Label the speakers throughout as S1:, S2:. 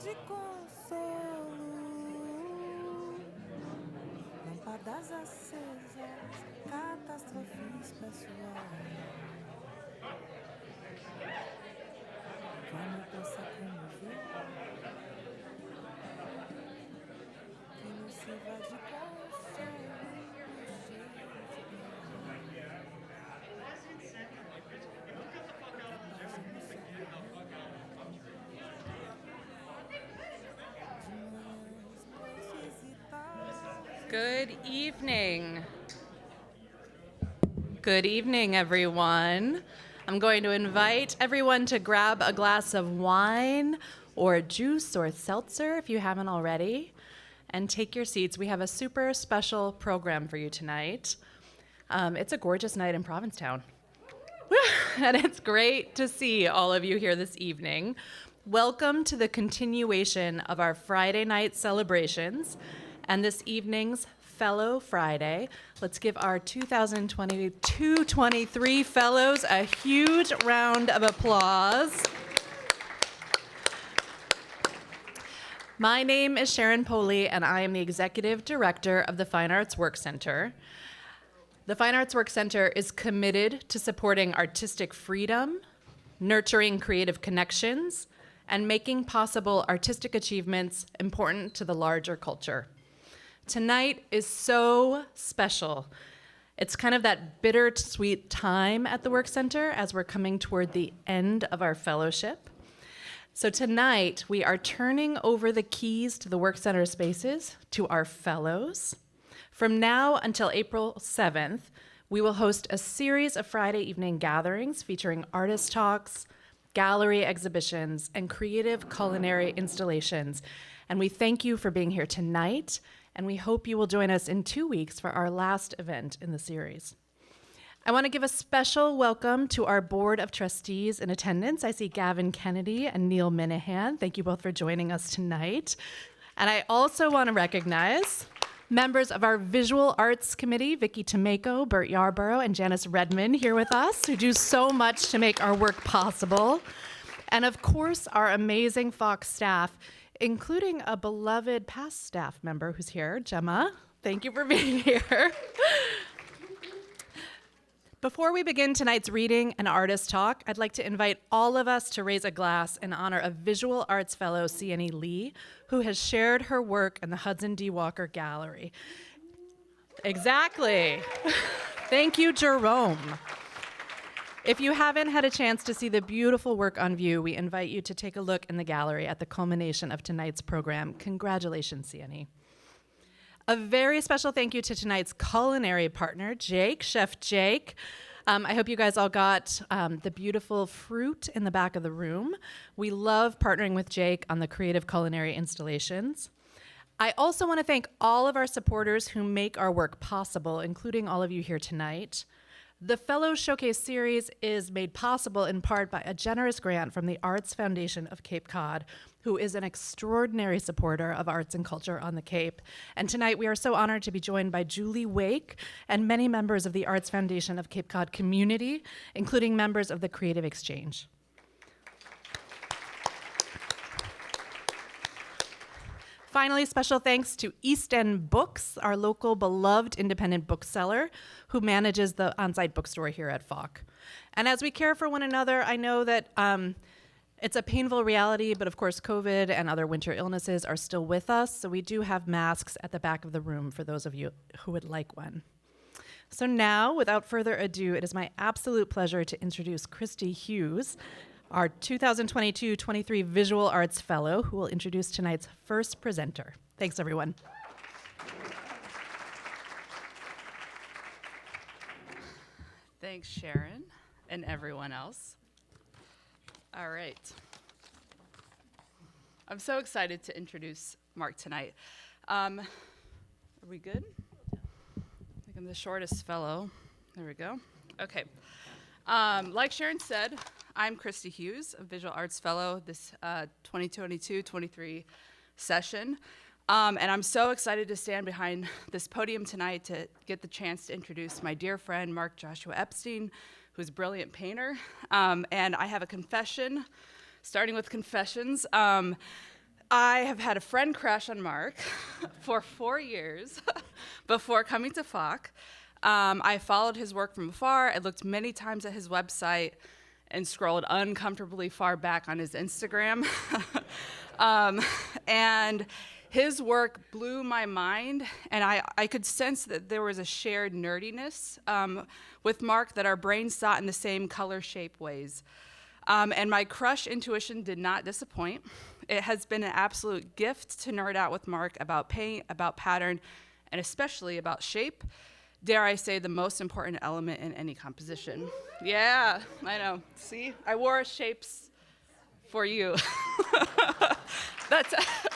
S1: de consolo, lâmpadas acesas, catástrofes pessoais. Que não possa comover, que não sirva de consolo.
S2: Good evening. Good evening, everyone. I'm going to invite everyone to grab a glass of wine or juice or seltzer if you haven't already, and take your seats. We have a super special program for you tonight. It's a gorgeous night in Provincetown. And it's great to see all of you here this evening. Welcome to the continuation of our Friday night celebrations and this evening's Fellow Friday. Let's give our 2022-23 fellows a huge round of applause. My name is Sharon Poley, and I am the Executive Director of the Fine Arts Work Center. The Fine Arts Work Center is committed to supporting artistic freedom, nurturing creative connections, and making possible artistic achievements important to the larger culture. Tonight is so special. It's kind of that bittersweet time at the Work Center as we're coming toward the end of our fellowship. So tonight, we are turning over the keys to the Work Center spaces to our fellows. From now until April 7th, we will host a series of Friday evening gatherings featuring artist talks, gallery exhibitions, and creative culinary installations. And we thank you for being here tonight, and we hope you will join us in 2 weeks for our last event in the series. I want to give a special welcome to our Board of Trustees in attendance. I see Gavin Kennedy and Neil Minahan. Thank you both for joining us tonight. And I also want to recognize members of our Visual Arts Committee, Vicki Tomeko, Bert Yarborough, and Janice Redmond here with us, who do so much to make our work possible. And of course, our amazing Fox staff, including a beloved past staff member who's here, Gemma. Thank you for being here. Before we begin tonight's reading and artist talk, I'd like to invite all of us to raise a glass in honor of Visual Arts Fellow Sienny Lee, who has shared her work in the Hudson D. Walker Gallery. Exactly. Thank you, Jerome. If you haven't had a chance to see the beautiful work on view, we invite you to take a look in the gallery at the culmination of tonight's program. Congratulations, Sienny. A very special thank you to tonight's culinary partner, Jake, Chef Jake. I hope you guys all got the beautiful fruit in the back of the room. We love partnering with Jake on the creative culinary installations. I also want to thank all of our supporters who make our work possible, including all of you here tonight. The Fellows Showcase series is made possible in part by a generous grant from the Arts Foundation of Cape Cod, who is an extraordinary supporter of arts and culture on the Cape. And tonight we are so honored to be joined by Julie Wake and many members of the Arts Foundation of Cape Cod community, including members of the Creative Exchange. Finally, special thanks to East End Books, our local beloved independent bookseller who manages the on-site bookstore here at FOC. And as we care for one another, I know that it's a painful reality, but of course COVID and other winter illnesses are still with us, so we do have masks at the back of the room for those of you who would like one. So now, without further ado, it is my absolute pleasure to introduce Christy Hughes, our 2022-23 Visual Arts Fellow, who will introduce tonight's first presenter. Thanks, everyone.
S3: Thanks, Sharon, and everyone else. All right. I'm so excited to introduce Mark tonight. Are we good? I think I'm the shortest fellow. There we go. Okay. Like Sharon said, I'm Christy Hughes, a Visual Arts Fellow this 2022-23 session. And I'm so excited to stand behind this podium tonight to get the chance to introduce my dear friend, Mark Joshua Epstein, who's a brilliant painter. And I have a confession, starting with confessions. I have had a friend crush on Mark for 4 years before coming to FOC. I followed his work from afar. I looked many times at his website and scrolled uncomfortably far back on his Instagram. And his work blew my mind, and I could sense that there was a shared nerdiness with Mark, that our brains thought in the same color shape ways. And my crush intuition did not disappoint. It has been an absolute gift to nerd out with Mark about paint, about pattern, and especially about shape. Dare I say, the most important element in any composition. Yeah, I know. See, I wore shapes for you.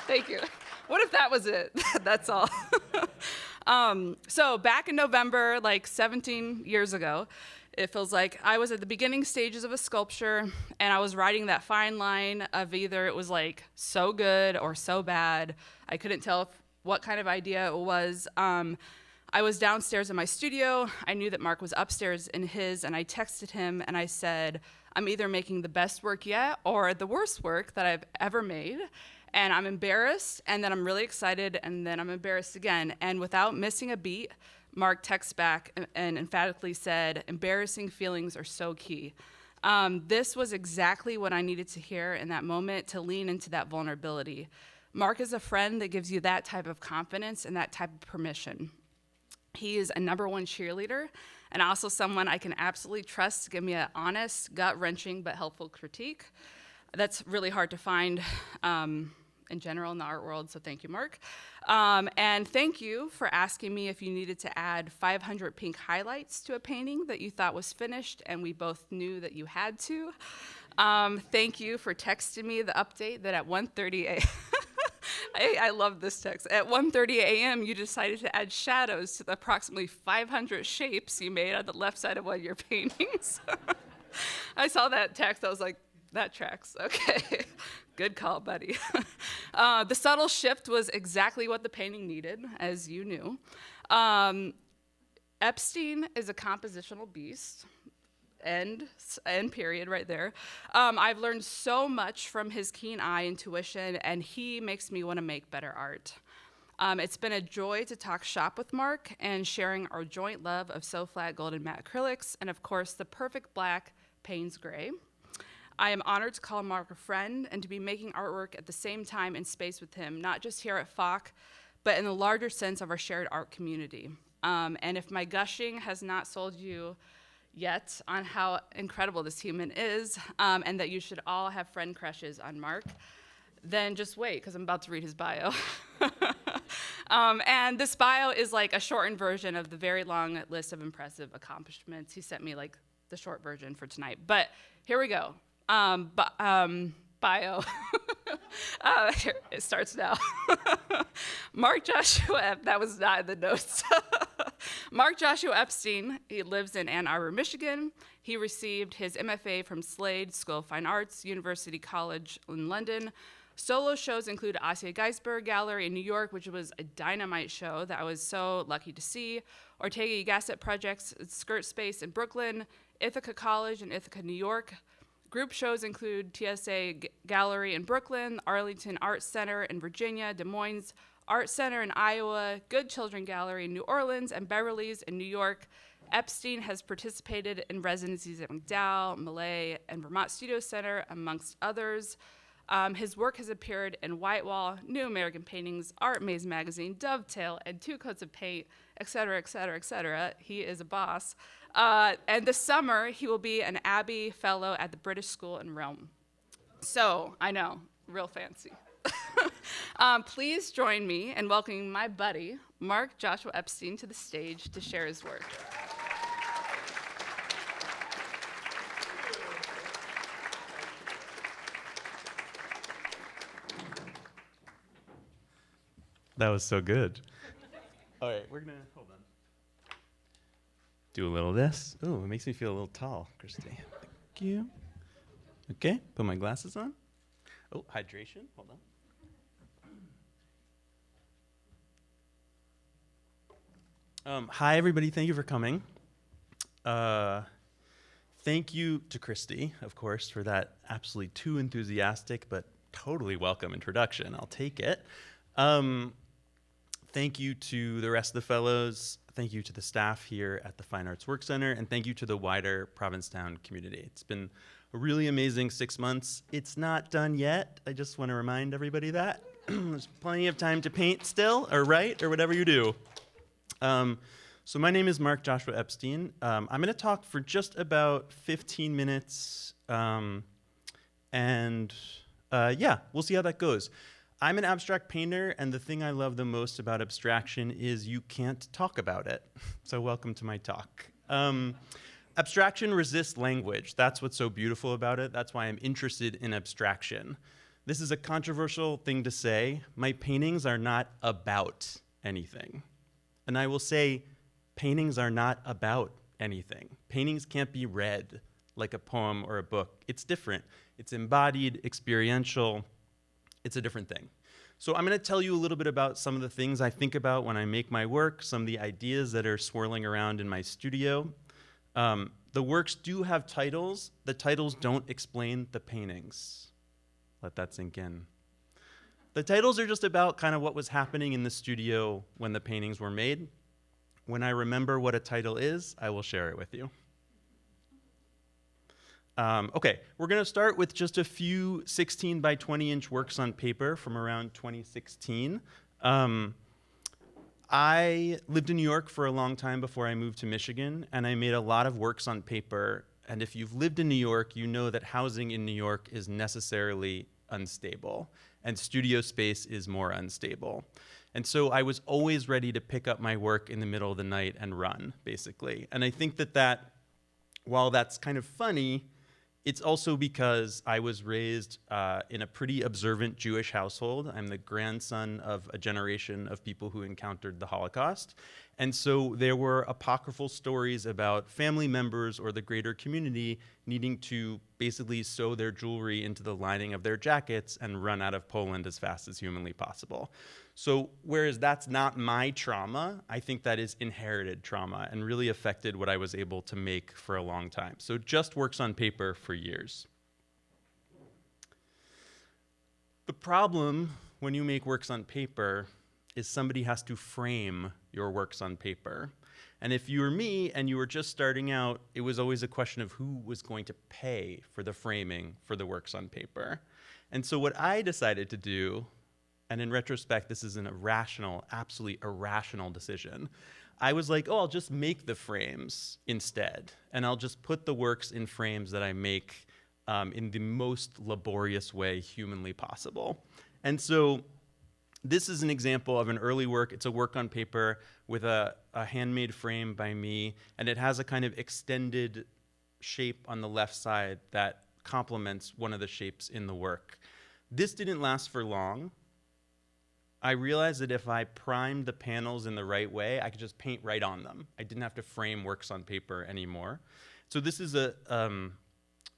S3: Thank you. What if that was it? That's all. So back in November, like 17 years ago, it feels like I was at the beginning stages of a sculpture, and I was riding that fine line of either it was like so good or so bad. I couldn't tell what kind of idea it was. I was downstairs in my studio. I knew that Mark was upstairs in his, and I texted him and I said, I'm either making the best work yet or the worst work that I've ever made. And I'm embarrassed, and then I'm really excited, and then I'm embarrassed again. And without missing a beat, Mark texts back and emphatically said, embarrassing feelings are so key. This was exactly what I needed to hear in that moment, to lean into that vulnerability. Mark is a friend that gives you that type of confidence and that type of permission. He is a #1 cheerleader, and also someone I can absolutely trust to give me an honest, gut-wrenching, but helpful critique. That's really hard to find in general in the art world, so thank you, Mark. And thank you for asking me if you needed to add 500 pink highlights to a painting that you thought was finished, and we both knew that you had to. Thank you for texting me the update that at 1:30 a.m. I love this text. At 1:30 a.m., you decided to add shadows to the approximately 500 shapes you made on the left side of one of your paintings. I saw that text. I was like, that tracks. Okay. Good call, buddy. The subtle shift was exactly what the painting needed, as you knew. Epstein is a compositional beast. End period right there. I've learned so much from his keen eye, intuition, and he makes me want to make better art. It's been a joy to talk shop with Mark and sharing our joint love of So Flat Golden Matte Acrylics, and of course the perfect black Payne's Gray. I am honored to call Mark a friend and to be making artwork at the same time in space with him, not just here at FOC, but in the larger sense of our shared art community. And if my gushing has not sold you yet on how incredible this human is, and that you should all have friend crushes on Mark, then just wait, because I'm about to read his bio. And this bio is like a shortened version of the very long list of impressive accomplishments. He sent me like the short version for tonight, but here we go. Bio. Here, it starts now. Mark Joshua, that was not in the notes. Mark Joshua Epstein, he lives in Ann Arbor, Michigan. He received his MFA from Slade School of Fine Arts, University College in London. Solo shows include Asya Geisberg Gallery in New York, which was a dynamite show that I was so lucky to see. Ortega Gasset Projects, Skirt Space in Brooklyn, Ithaca College in Ithaca, New York. Group shows include TSA Gallery in Brooklyn, Arlington Art Center in Virginia, Des Moines Art Center in Iowa, Good Children Gallery in New Orleans, and Beverly's in New York. Epstein has participated in residencies at MacDowell, Millay, and Vermont Studio Center, amongst others. His work has appeared in Whitewall, New American Paintings, Art Maze Magazine, Dovetail, and Two Coats of Paint, et cetera, et cetera, et cetera. He is a boss. And this summer, he will be an Abbey Fellow at the British School in Rome. So, I know, real fancy. Please join me in welcoming my buddy, Mark Joshua Epstein, to the stage to share his work.
S4: That was so good. All right, we're gonna, hold on. Do a little of this. Ooh, it makes me feel a little tall, Christy. Thank you. Okay, put my glasses on. Oh, hydration, hold on. Hi, everybody, thank you for coming. Thank you to Christy, of course, for that absolutely too enthusiastic but totally welcome introduction. I'll take it. Thank you to the rest of the fellows. Thank you to the staff here at the Fine Arts Work Center, and thank you to the wider Provincetown community. It's been a really amazing 6 months. It's not done yet. I just want to remind everybody that. There's plenty of time to paint still, or write, or whatever you do. So my name is Mark Joshua Epstein. I'm going to talk for just about 15 minutes, yeah, we'll see how that goes. I'm an abstract painter, and the thing I love the most about abstraction is you can't talk about it. So welcome to my talk. Abstraction resists language. That's what's so beautiful about it. That's why I'm interested in abstraction. This is a controversial thing to say. My paintings are not about anything. And I will say, paintings are not about anything. Paintings can't be read like a poem or a book. It's different. It's embodied, experiential. It's a different thing. So I'm going to tell you a little bit about some of the things I think about when I make my work, some of the ideas that are swirling around in my studio. The works do have titles. The titles don't explain the paintings. Let that sink in. The titles are just about kind of what was happening in the studio when the paintings were made. When I remember what a title is, I will share it with you. Okay, we're going to start with just a few 16 by 20 inch works on paper from around 2016. I lived in New York for a long time before I moved to Michigan, and I made a lot of works on paper. And if you've lived in New York, you know that housing in New York is necessarily unstable, and studio space is more unstable. And so I was always ready to pick up my work in the middle of the night and run, basically. And I think that while that's kind of funny, it's also because I was raised in a pretty observant Jewish household. I'm the grandson of a generation of people who encountered the Holocaust. And so there were apocryphal stories about family members or the greater community needing to basically sew their jewelry into the lining of their jackets and run out of Poland as fast as humanly possible. So whereas that's not my trauma, I think that is inherited trauma and really affected what I was able to make for a long time. So just works on paper for years. The problem when you make works on paper is somebody has to frame your works on paper. And if you were me and you were just starting out, it was always a question of who was going to pay for the framing for the works on paper. And so what I decided to do, and in retrospect, this is an irrational, absolutely irrational decision. I was like, oh, I'll just make the frames instead. And I'll just put the works in frames that I make in the most laborious way humanly possible. And so this is an example of an early work. It's a work on paper with a handmade frame by me, and it has a kind of extended shape on the left side that complements one of the shapes in the work. This didn't last for long. I realized that if I primed the panels in the right way, I could just paint right on them. I didn't have to frame works on paper anymore. So this is a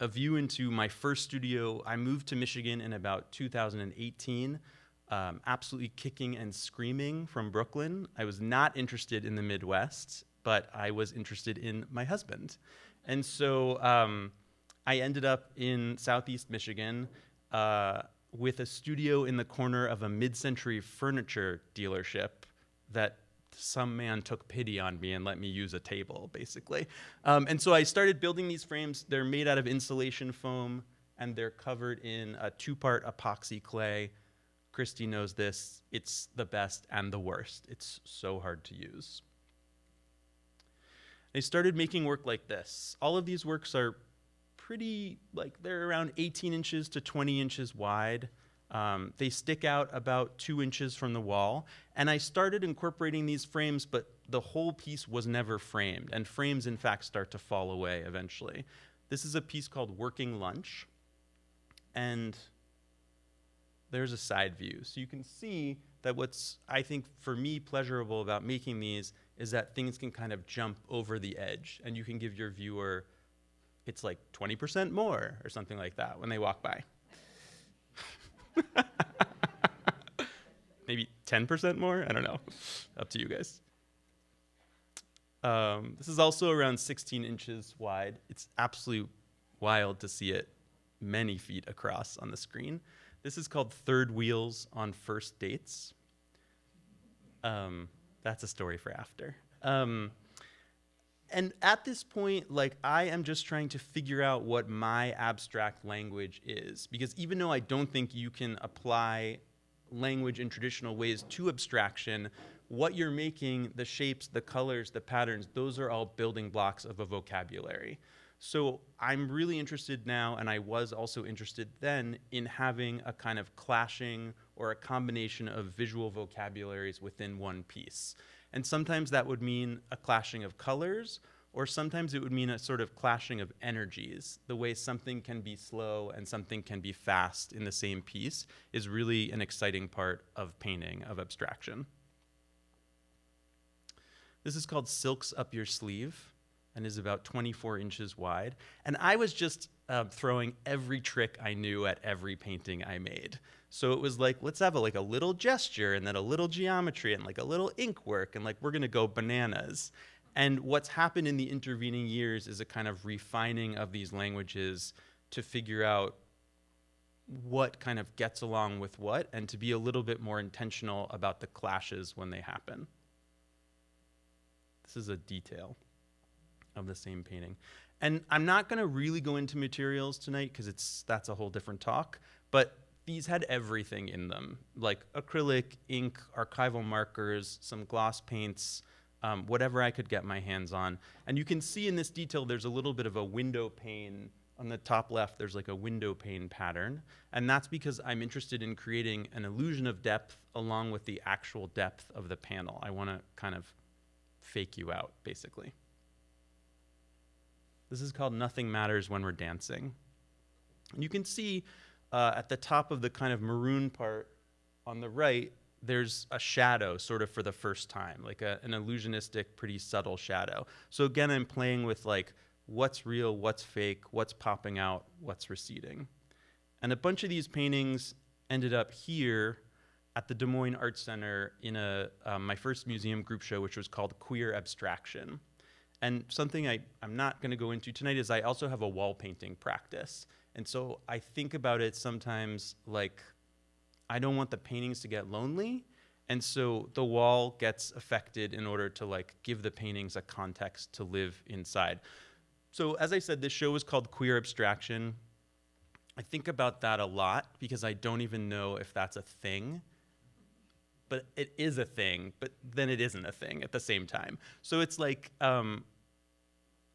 S4: view into my first studio. I moved to Michigan in about 2018. Absolutely kicking and screaming from Brooklyn. I was not interested in the Midwest, but I was interested in my husband. And so I ended up in Southeast Michigan with a studio in the corner of a mid-century furniture dealership that some man took pity on me and let me use a table, basically. And so I started building these frames. They're made out of insulation foam, and they're covered in a 2-part epoxy clay. Christy knows this. It's the best and the worst. It's so hard to use. I started making work like this. All of these works are pretty, they're around 18 inches to 20 inches wide. They stick out about 2 inches from the wall. And I started incorporating these frames, but the whole piece was never framed. And frames, in fact, start to fall away eventually. This is a piece called Working Lunch. And there's a side view. So you can see that what's, I think, for me, pleasurable about making these is that things can kind of jump over the edge, and you can give your viewer, it's like 20% more or something like that when they walk by. Maybe 10% more? I don't know. Up to you guys. This is also around 16 inches wide. It's absolutely wild to see it many feet across on the screen. This is called Third Wheels on First Dates. That's a story for after. And at this point, like, I am just trying to figure out what my abstract language is. Because even though I don't think you can apply language in traditional ways to abstraction, what you're making, the shapes, the colors, the patterns, those are all building blocks of a vocabulary. So I'm really interested now, and I was also interested then, in having a kind of clashing or a combination of visual vocabularies within one piece. And sometimes that would mean a clashing of colors, or sometimes it would mean a sort of clashing of energies. The way something can be slow and something can be fast in the same piece is really an exciting part of painting, of abstraction. This is called Silks Up Your Sleeve, and is about 24 inches wide. And I was just throwing every trick I knew at every painting I made. So it was like, let's have a little gesture, and then a little geometry, and like a little ink work, and like we're gonna go bananas. And what's happened in the intervening years is a kind of refining of these languages to figure out what kind of gets along with what, and to be a little bit more intentional about the clashes when they happen. This is a detail of the same painting. And I'm not gonna really go into materials tonight because that's a whole different talk, but these had everything in them, like acrylic, ink, archival markers, some gloss paints, whatever I could get my hands on. And you can see in this detail, there's a little bit of a window pane. On the top left, there's like a window pane pattern. And that's because I'm interested in creating an illusion of depth along with the actual depth of the panel. I wanna kind of fake you out, basically. This is called Nothing Matters When We're Dancing. And you can see at the top of the kind of maroon part on the right, there's a shadow sort of for the first time, like an illusionistic, pretty subtle shadow. So again, I'm playing with like what's real, what's fake, what's popping out, what's receding. And a bunch of these paintings ended up here at the Moines Art Center in my first museum group show, which was called Queer Abstraction. And something I'm not gonna go into tonight is I also have a wall painting practice. And so I think about it sometimes like, I don't want the paintings to get lonely. And so the wall gets affected in order to like give the paintings a context to live inside. So as I said, this show is called Queer Abstraction. I think about that a lot because I don't even know if that's a thing. But it is a thing, but then it isn't a thing at the same time. So it's like,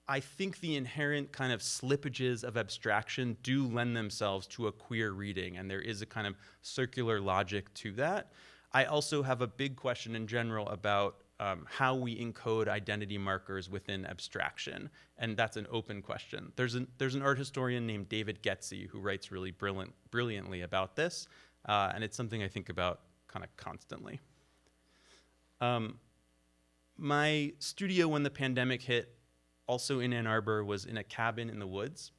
S4: I think the inherent kind of slippages of abstraction do lend themselves to a queer reading, and there is a kind of circular logic to that. I also have a big question in general about how we encode identity markers within abstraction, and that's an open question. There's an art historian named David Getze who writes really brilliantly about this, and it's something I think about kind of constantly. My studio when the pandemic hit, also in Ann Arbor, was in a cabin in the woods.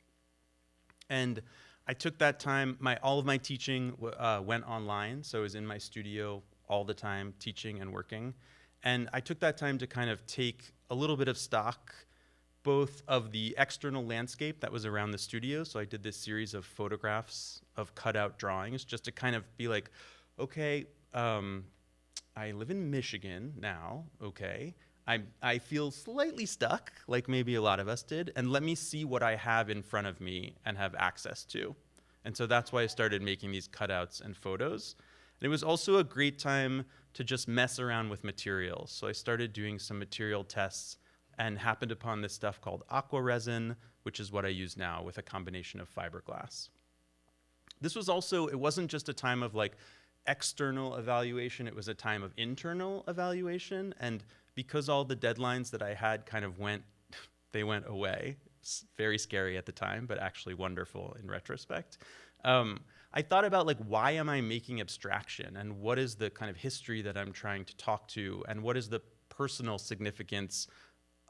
S4: And I took that time, all of my teaching went online, so I was in my studio all the time, teaching and working. And I took that time to kind of take a little bit of stock, both of the external landscape that was around the studio. So I did this series of photographs of cutout drawings just to kind of be like, okay, I live in Michigan now, okay. I feel slightly stuck, like maybe a lot of us did, and let me see what I have in front of me and have access to. And so that's why I started making these cutouts and photos. And it was also a great time to just mess around with materials. So I started doing some material tests and happened upon this stuff called aqua resin, which is what I use now with a combination of fiberglass. This was also, it wasn't just a time of like external evaluation, it was a time of internal evaluation. And because all the deadlines that I had kind of went away. It's very scary at the time, but actually wonderful in retrospect. I thought about like, why am I making abstraction? And what is the kind of history that I'm trying to talk to? And what is the personal significance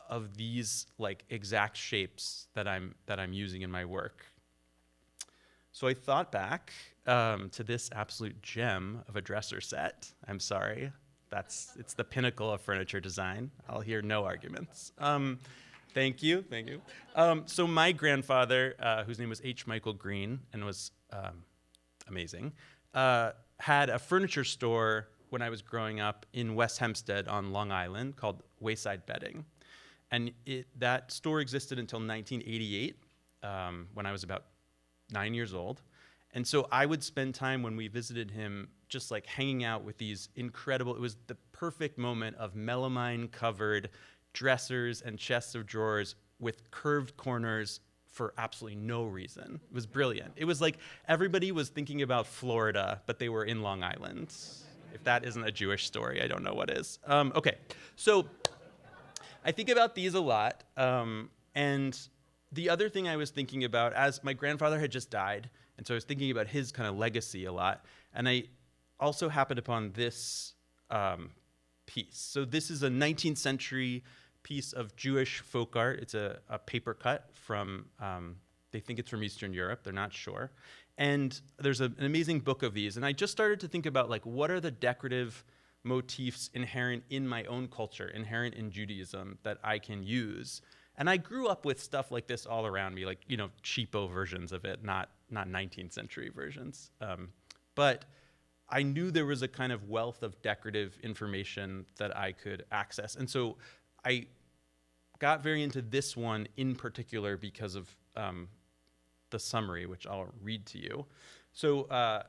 S4: of these like exact shapes that I'm using in my work? So I thought back to this absolute gem of a dresser set. I'm sorry. It's the pinnacle of furniture design. I'll hear no arguments. Thank you. So my grandfather, whose name was H. Michael Green, and was amazing, had a furniture store when I was growing up in West Hempstead on Long Island called Wayside Bedding. And that store existed until 1988, when I was about 9 years old. And so I would spend time when we visited him just like hanging out with these incredible, it was the perfect moment of melamine covered dressers and chests of drawers with curved corners for absolutely no reason. It was brilliant. It was like everybody was thinking about Florida, but they were in Long Island. If that isn't a Jewish story, I don't know what is. Okay, so I think about these a lot. And the other thing I was thinking about, as my grandfather had just died, and so I was thinking about his kind of legacy a lot. And I also happened upon this piece. So this is a 19th century piece of Jewish folk art. It's a paper cut from, they think it's from Eastern Europe, they're not sure. And there's an amazing book of these. And I just started to think about like, what are the decorative motifs inherent in my own culture, inherent in Judaism that I can use? And I grew up with stuff like this all around me, like, cheapo versions of it, not 19th century versions. But I knew there was a kind of wealth of decorative information that I could access. And so I got very into this one in particular because of the summary, which I'll read to you. So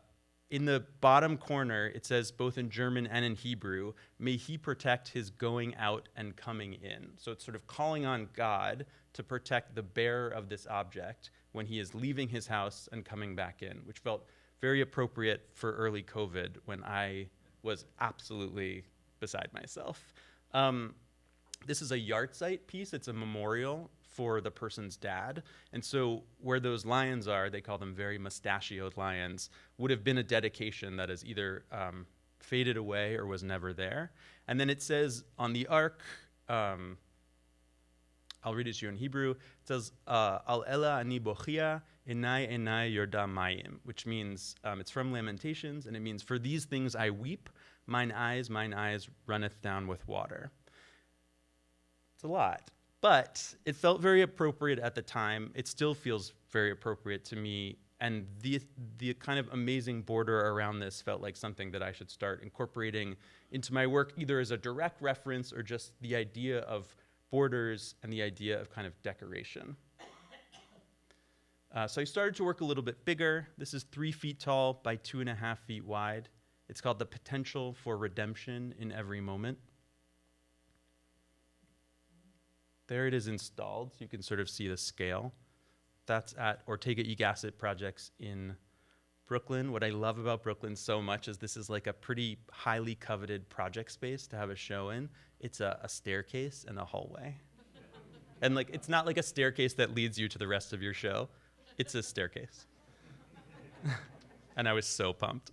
S4: in the bottom corner, it says, both in German and in Hebrew, may he protect his going out and coming in. So it's sort of calling on God to protect the bearer of this object when he is leaving his house and coming back in, which felt very appropriate for early COVID when I was absolutely beside myself. This is a yahrzeit piece. It's a memorial for the person's dad. And so where those lions are, they call them very mustachioed lions, would have been a dedication that is either faded away or was never there. And then it says on the ark, I'll read it to you in Hebrew. It says, Al ela ani bochia, enai yorda mayim, which means, it's from Lamentations, and it means, for these things I weep, mine eyes runneth down with water. It's a lot. But it felt very appropriate at the time. It still feels very appropriate to me. And the kind of amazing border around this felt like something that I should start incorporating into my work, either as a direct reference or just the idea of borders and the idea of kind of decoration. So I started to work a little bit bigger. This is 3 feet tall by 2.5 feet wide. It's called The Potential for Redemption in Every Moment. There it is installed, so you can sort of see the scale. That's at Ortega Gasset Projects in Brooklyn. What I love about Brooklyn so much is this is like a pretty highly coveted project space to have a show in. It's a staircase and a hallway. And like, it's not like a staircase that leads you to the rest of your show. It's a staircase. And I was so pumped.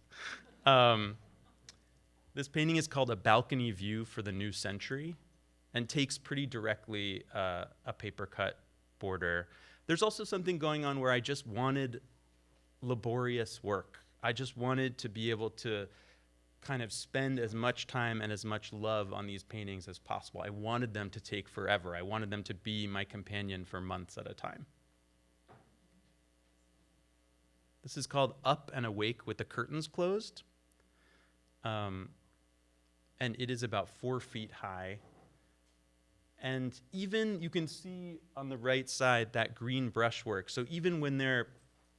S4: This painting is called A Balcony View for the New Century, and takes pretty directly a paper cut border. There's also something going on where I just wanted laborious work. I just wanted to be able to kind of spend as much time and as much love on these paintings as possible. I wanted them to take forever. I wanted them to be my companion for months at a time. This is called Up and Awake with the Curtains Closed. And it is about 4 feet high. And even you can see on the right side that green brushwork. So even when there are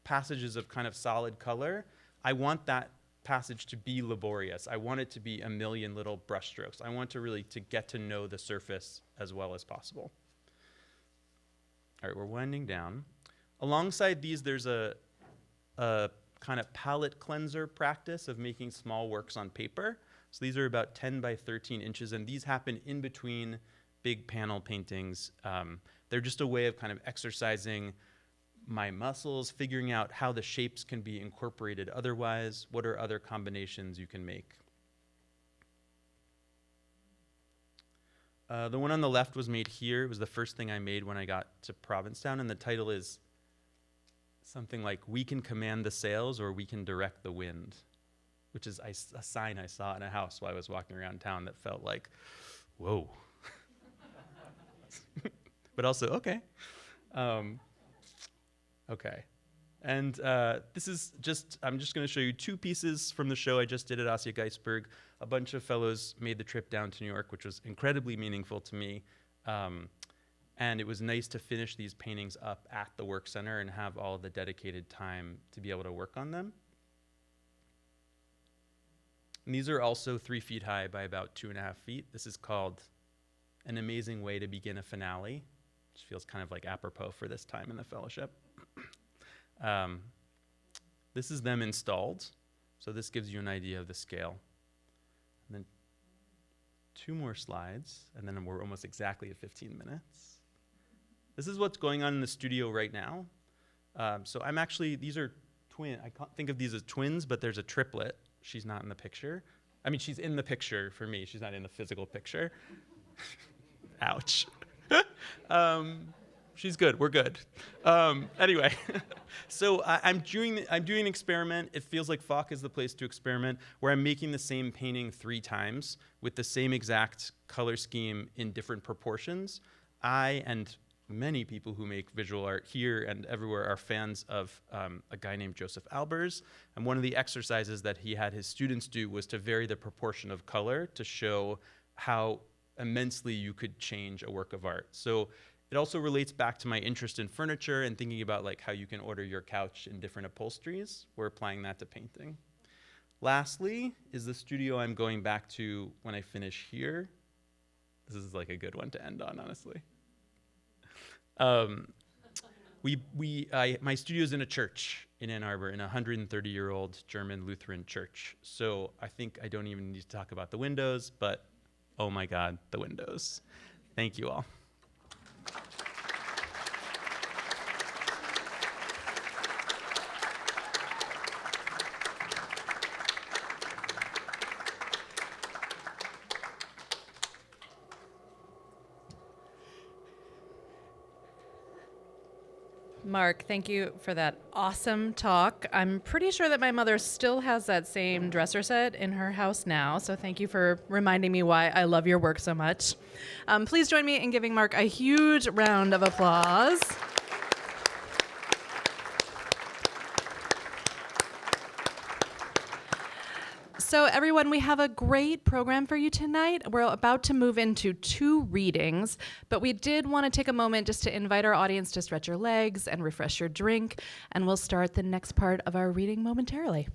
S4: passages of kind of solid color, I want that passage to be laborious. I want it to be a million little brushstrokes. I want to really to get to know the surface as well as possible. All right, we're winding down. Alongside these, there's a kind of palette cleanser practice of making small works on paper. So these are about 10 by 13 inches, and these happen in between big panel paintings. They're just a way of kind of exercising my muscles, figuring out how the shapes can be incorporated otherwise, what are other combinations you can make. The one on the left was made here. It was the first thing I made when I got to Provincetown, and the title is something like, "We can command the sails or we can direct the wind," which is a sign I saw in a house while I was walking around town that felt like, whoa. But also, okay. Okay. And this is just, I'm just going to show you 2 pieces from the show I just did at Asya Geisberg. A bunch of fellows made the trip down to New York, which was incredibly meaningful to me. And it was nice to finish these paintings up at the work center and have all the dedicated time to be able to work on them. And these are also 3 feet high by about 2.5 feet. This is called An Amazing Way to Begin a Finale, which feels kind of like apropos for this time in the fellowship. This is them installed, so this gives you an idea of the scale. And then 2 more slides, and then we're almost exactly at 15 minutes. This is what's going on in the studio right now. So I'm actually, these are twin. I can't think of these as twins, but there's a triplet. She's not in the picture. I mean, she's in the picture for me. She's not in the physical picture. Ouch. She's good. We're good. Anyway, so I'm doing an experiment. It feels like Falk is the place to experiment, where I'm making the same painting 3 times with the same exact color scheme in different proportions. I and many people who make visual art here and everywhere are fans of a guy named Joseph Albers. And one of the exercises that he had his students do was to vary the proportion of color to show how immensely you could change a work of art. So it also relates back to my interest in furniture and thinking about like how you can order your couch in different upholsteries. We're applying that to painting. Lastly is the studio I'm going back to when I finish here. This is like a good one to end on, honestly. My studio's in a church in Ann Arbor, in a 130-year-old German Lutheran church. So I think I don't even need to talk about the windows, but oh my God, the windows. Thank you all.
S2: Mark, thank you for that awesome talk. I'm pretty sure that my mother still has that same dresser set in her house now, so thank you for reminding me why I love your work so much. Please join me in giving Mark a huge round of applause. So everyone, we have a great program for you tonight. We're about to move into 2 readings, but we did want to take a moment just to invite our audience to stretch your legs and refresh your drink, and we'll start the next part of our reading momentarily.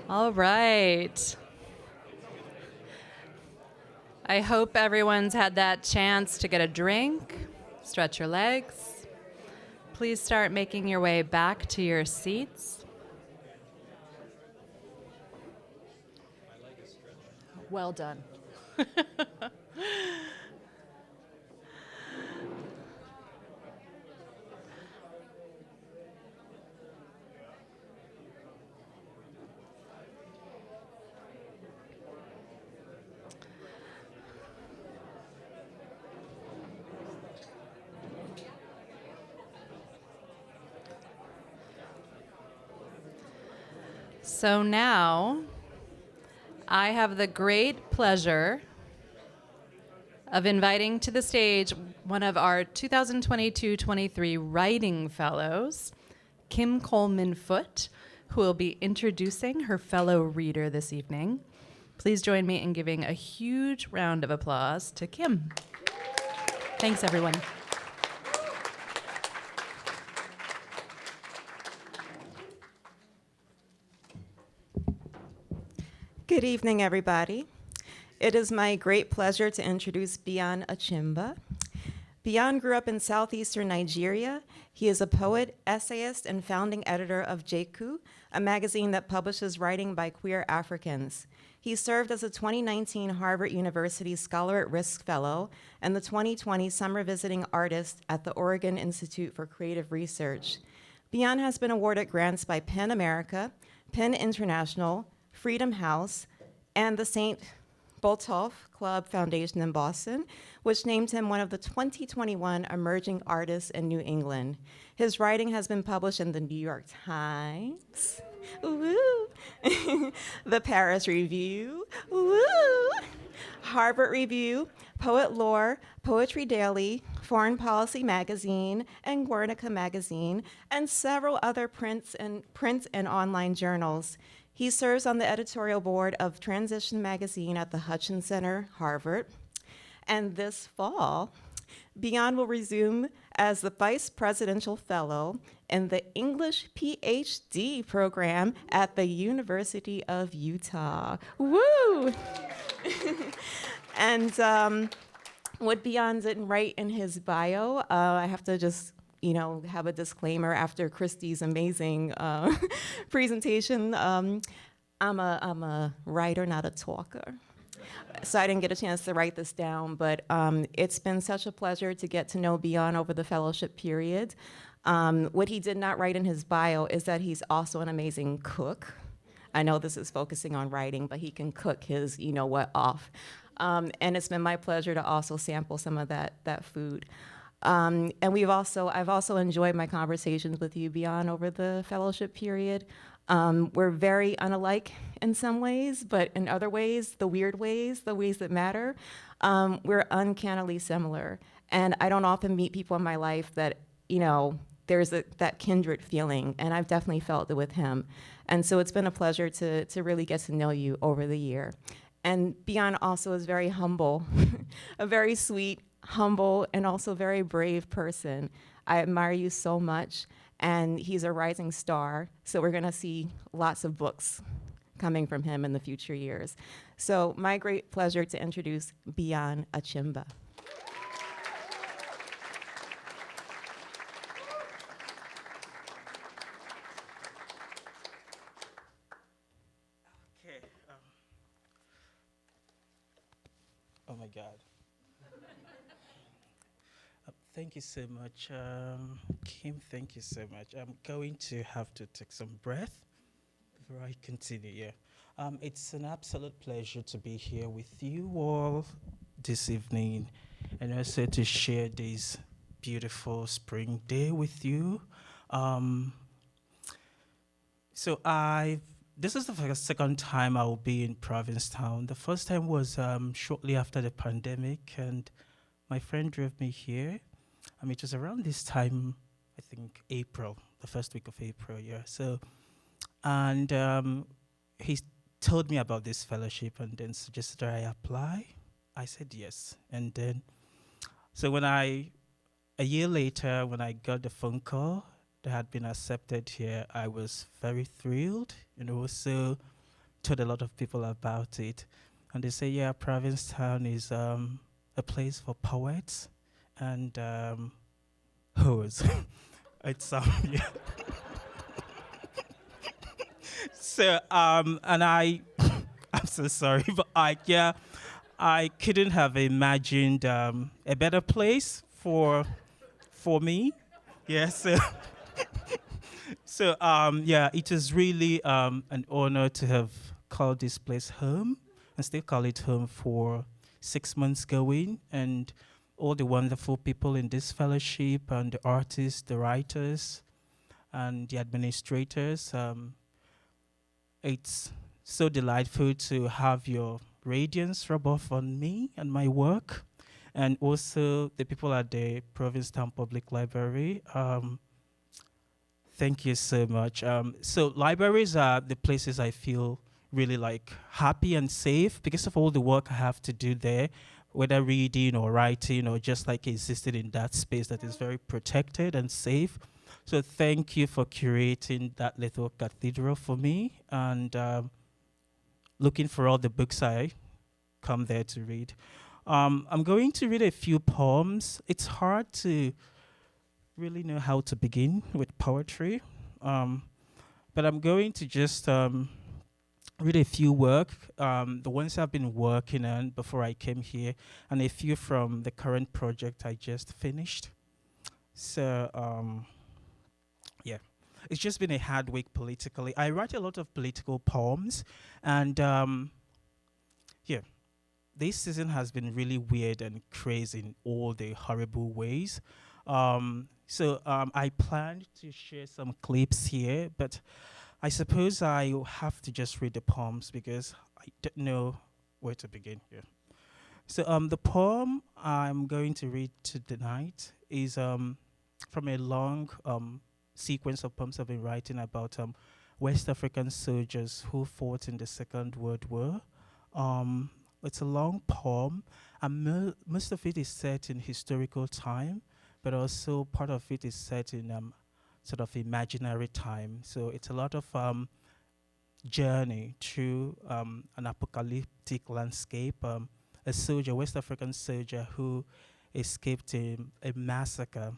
S2: All right. I hope everyone's had that chance to get a drink, stretch your legs. Please start making your way back to your seats. Well done. So now, I have the great pleasure of inviting to the stage one of our 2022-23 Writing Fellows, Kim Coleman Foote, who will be introducing her fellow reader this evening. Please join me in giving a huge round of applause to Kim. Thanks, everyone.
S5: Good evening, everybody. It is my great pleasure to introduce Bhion Achimba. Bhion grew up in southeastern Nigeria. He is a poet, essayist, and founding editor of Jeku, a magazine that publishes writing by queer Africans. He served as a 2019 Harvard University Scholar at Risk Fellow and the 2020 Summer Visiting Artist at the Oregon Institute for Creative Research. Bhion has been awarded grants by PEN America, PEN International, Freedom House, and the St. Botolph Club Foundation in Boston, which named him one of the 2021 Emerging Artists in New England. His writing has been published in the New York Times, the Paris Review, Harvard Review, Poet Lore, Poetry Daily, Foreign Policy Magazine, and Guernica Magazine, and several other print and online journals. He serves on the editorial board of Transition Magazine at the Hudson Center, Harvard. And this fall, Bhion will resume as the Vice Presidential Fellow in the English PhD program at the University of Utah. Woo! And what Bhion didn't write in his bio, I have to just have a disclaimer after Christy's amazing presentation. I'm a writer, not a talker. So I didn't get a chance to write this down, but it's been such a pleasure to get to know Bhion over the fellowship period. What he did not write in his bio is that he's also an amazing cook. I know this is focusing on writing, but he can cook his off. And it's been my pleasure to also sample some of that food. And I've also enjoyed my conversations with you, Bhion, over the fellowship period. We're very unalike in some ways, but in other ways, the weird ways, the ways that matter, we're uncannily similar. And I don't often meet people in my life that, there's that kindred feeling, and I've definitely felt it with him. And so it's been a pleasure to really get to know you over the year. And Bhion also is very humble, a very sweet, humble, and also very brave person. I admire you so much, and he's a rising star, so we're gonna see lots of books coming from him in the future years. So my great pleasure to introduce Bhion Achimba.
S6: Okay. Oh my God. Thank you so much, Kim. Thank you so much. I'm going to have to take some breath before I continue. Yeah, it's an absolute pleasure to be here with you all this evening, and also to share this beautiful spring day with you. This is the second time I will be in Provincetown. The first time was shortly after the pandemic, and my friend drove me here. It was around this time, I think April, the first week of April, yeah. So, and he told me about this fellowship and then suggested I apply. I said yes. And then, so a year later, when I got the phone call that had been accepted here, I was very thrilled. So told a lot of people about it. And they say, yeah, Provincetown is a place for poets and hoes. It's yeah. So and I'm so sorry, but I couldn't have imagined a better place for me. Yes. Yeah, so it is really an honor to have called this place home and still call it home for 6 months going, and all the wonderful people in this fellowship and the artists, the writers, and the administrators. It's so delightful to have your radiance rub off on me and my work, and also the people at the Provincetown Public Library. Thank you so much. So libraries are the places I feel really like happy and safe because of all the work I have to do there, whether reading or writing or just like existing in that space that is very protected and safe. So thank you for curating that little cathedral for me, and looking for all the books I come there to read. I'm going to read a few poems. It's hard to really know how to begin with poetry, but I'm going to just read a few work, the ones I've been working on before I came here, and a few from the current project I just finished. So, yeah, it's just been a hard week politically. I write a lot of political poems, and yeah, this season has been really weird and crazy in all the horrible ways. So I planned to share some clips here, but I suppose I have to just read the poems because I don't know where to begin here. So the poem I'm going to read tonight is from a long sequence of poems I've been writing about West African soldiers who fought in the Second World War. It's a long poem, and most of it is set in historical time, but also part of it is set in sort of imaginary time. So it's a lot of journey through an apocalyptic landscape. A soldier, West African soldier, who escaped a massacre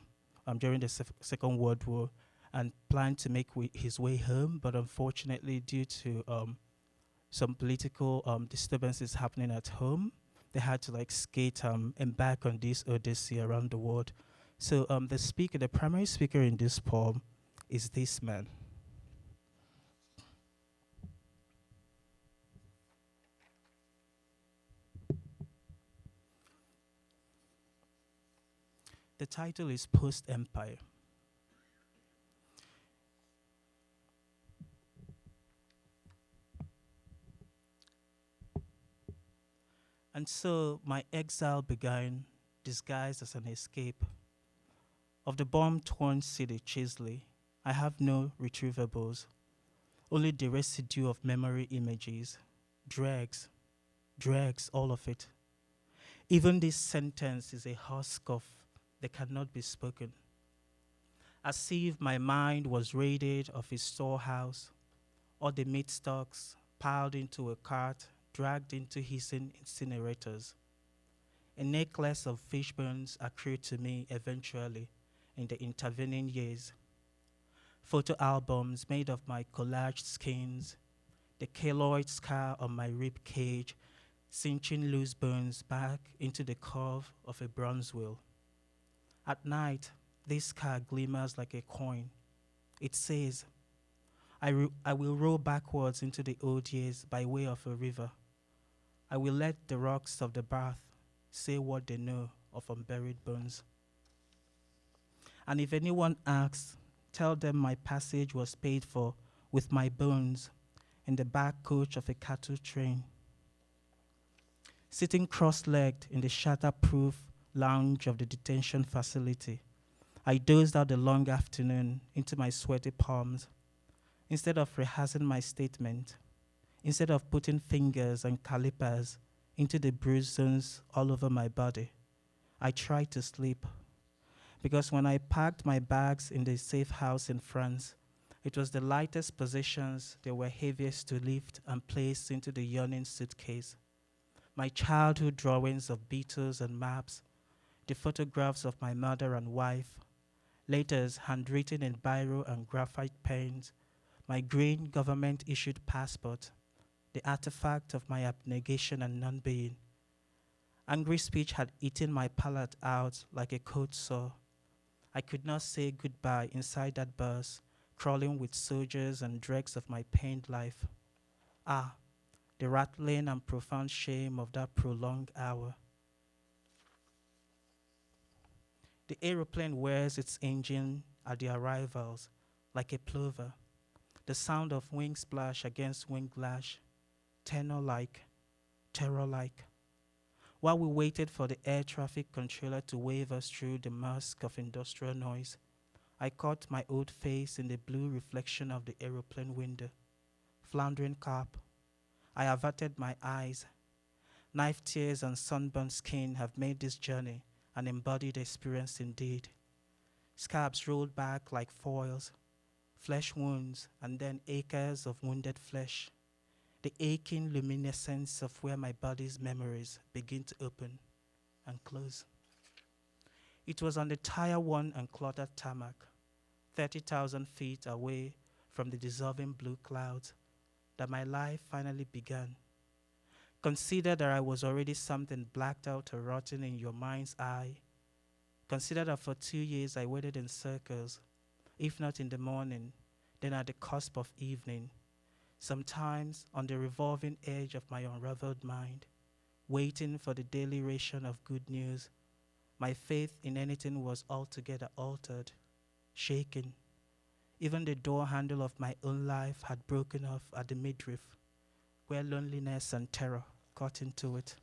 S6: during the Second World War and planned to make his way home, but unfortunately, due to some political disturbances happening at home, they had to embark on this odyssey around the world. So the primary speaker in this poem is this man. The title is Post-Empire. And so my exile began, disguised as an escape. Of the bomb-torn city, Chisley, I have no retrievables, only the residue of memory images, dregs, all of it. Even this sentence is a husk of that cannot be spoken. As if my mind was raided of its storehouse, all the meat stocks piled into a cart, dragged into hissing incinerators. A necklace of fish bones accrued to me eventually in the intervening years. Photo albums made of my collaged skins, the keloid scar on my rib cage, cinching loose bones back into the curve of a bronze wheel. At night, this scar glimmers like a coin. It says, I will roll backwards into the old years by way of a river. I will let the rocks of the bath say what they know of unburied bones. And if anyone asks, tell them my passage was paid for with my bones in the back coach of a cattle train. Sitting cross-legged in the shatterproof lounge of the detention facility, I dozed out the long afternoon into my sweaty palms. Instead of rehearsing my statement, instead of putting fingers and calipers into the bruised zones all over my body, I tried to sleep. Because when I packed my bags in the safe house in France, It was the lightest possessions that were heaviest to lift and place into the yawning suitcase. My childhood drawings of beetles and maps, the photographs of my mother and wife, letters handwritten in biro and graphite pens, my green government-issued passport, the artifact of my abnegation and non-being. Angry speech had eaten my palate out like a cold sore. I could not say goodbye inside that bus, crawling with soldiers and dregs of my pained life. Ah, the rattling and profound shame of that prolonged hour. The aeroplane wears its engine at the arrivals like a plover, the sound of wing splash against wing lash, tenor-like, terror-like. While we waited for the air traffic controller to wave us through the mask of industrial noise, I caught my old face in the blue reflection of the aeroplane window. Floundering cap. I averted my eyes. Knife tears and sunburned skin have made this journey an embodied experience indeed. Scabs rolled back like foils, flesh wounds, and then acres of wounded flesh. The aching luminescence of where my body's memories begin to open and close. It was on the tire-worn and cluttered tarmac, 30,000 feet away from the dissolving blue clouds, that my life finally began. Consider that I was already something blacked out or rotten in your mind's eye. Consider that for 2 years I waited in circles, if not in the morning, then at the cusp of evening, sometimes on the revolving edge of my unraveled mind, waiting for the daily ration of good news. My faith in anything was altogether altered, shaken. Even the door handle of my own life had broken off at the midriff, where loneliness and terror got into it.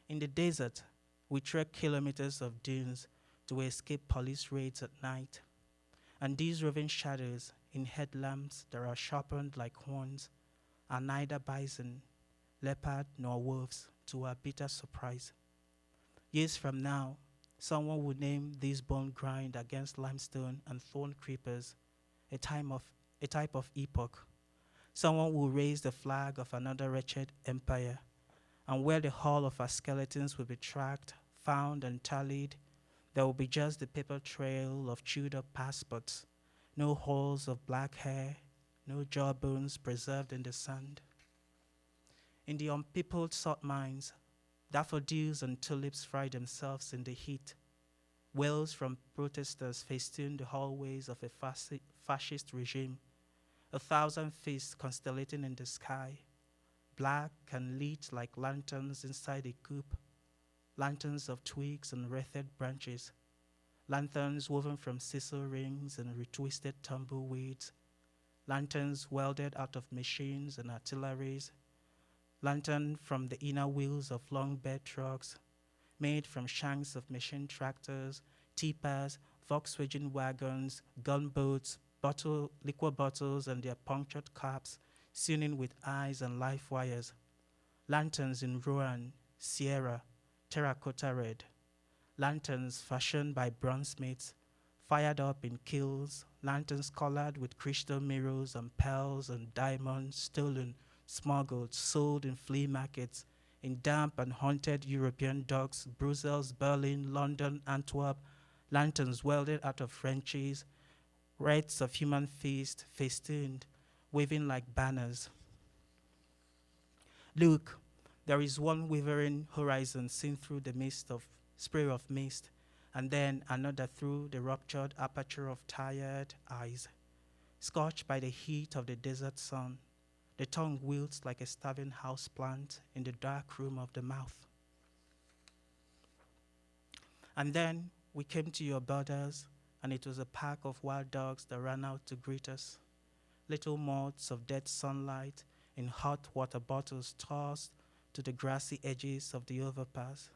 S6: In the desert, we trekked kilometers of dunes to escape police raids at night. And these roving shadows in headlamps that are sharpened like horns are neither bison, leopard, nor wolves, to our bitter surprise. Years from now, someone would name this bone grind against limestone and thorn creepers a type of epoch. Someone will raise the flag of another wretched empire, and where the hull of our skeletons will be tracked, found, and tallied, there will be just the paper trail of chewed-up passports, no halls of black hair, no jawbones preserved in the sand. In the unpeopled salt mines, daffodils and tulips fry themselves in the heat. Wails from protesters festoon the hallways of a fascist regime, 1,000 fists constellating in the sky, black and lit like lanterns inside a coop, lanterns of twigs and wreathed branches, lanterns woven from sisal rings and retwisted tumbleweeds, lanterns welded out of machines and artilleries, lantern from the inner wheels of long bed trucks, made from shanks of machine tractors, tippers, Volkswagen wagons, gunboats, liquor bottles and their punctured caps, sewn in with eyes and life wires, lanterns in Rouen, Sierra, terracotta red, lanterns fashioned by bronzesmiths, fired up in kilns, lanterns colored with crystal mirrors and pearls and diamonds, stolen, smuggled, sold in flea markets, in damp and haunted European docks, Brussels, Berlin, London, Antwerp, lanterns welded out of Frenchies, wreaths of human feast festooned, waving like banners. Look, there is one wavering horizon seen through the spray of mist, and then another through the ruptured aperture of tired eyes. Scorched by the heat of the desert sun, the tongue wilts like a starving houseplant in the dark room of the mouth. And then we came to your borders, and it was a pack of wild dogs that ran out to greet us. Little moths of dead sunlight in hot water bottles tossed to the grassy edges of the overpass.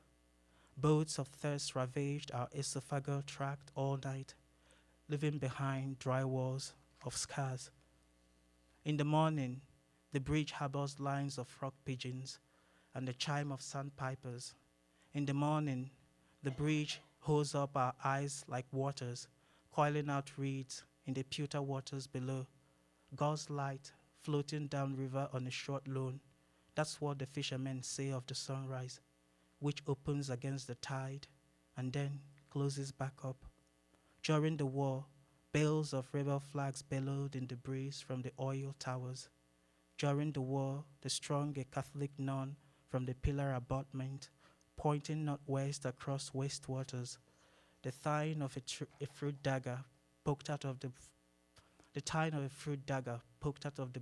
S6: Boats of thirst ravaged our esophageal tract all night, leaving behind dry walls of scars. In the morning, the bridge harbors lines of frog pigeons and the chime of sandpipers. In the morning, the bridge holds up our eyes like waters, coiling out reeds in the pewter waters below. God's light floating down river on a short loan. That's what the fishermen say of the sunrise, which opens against the tide and then closes back up. During the war, bales of rebel flags bellowed in the breeze from the oil towers. During the war, they strung a Catholic nun from the pillar abutment, pointing northwest across waste waters. The tine of a fruit dagger poked out of the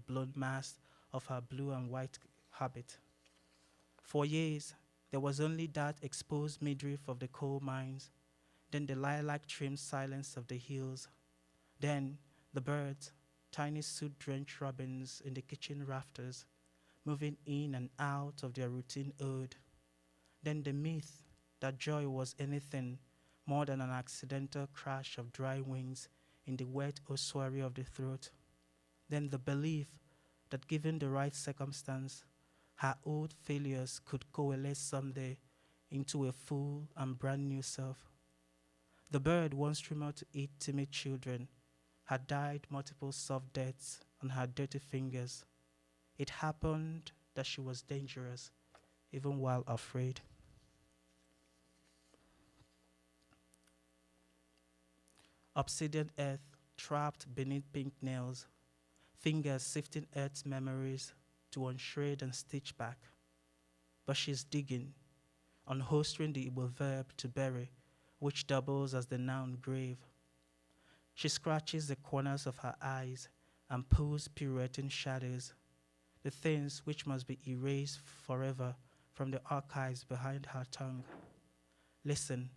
S6: blown mast of her blue and white habit. For years, there was only that exposed midriff of the coal mines, then the lilac-trimmed silence of the hills, then the birds, tiny soot-drenched robins in the kitchen rafters, moving in and out of their routine ode, then the myth that joy was anything more than an accidental crash of dry wings in the wet ossuary of the throat, then the belief that given the right circumstance, her old failures could coalesce someday into a full and brand new self. The bird, once rumored to eat timid children, had died multiple soft deaths on her dirty fingers. It happened that she was dangerous, even while afraid. Obsidian earth trapped beneath pink nails, fingers sifting earth's memories to unshred and stitch back. But she's digging, unholstering the Igbo verb to bury, which doubles as the noun grave. She scratches the corners of her eyes and pulls pirouetting shadows, the things which must be erased forever from the archives behind her tongue. Listen,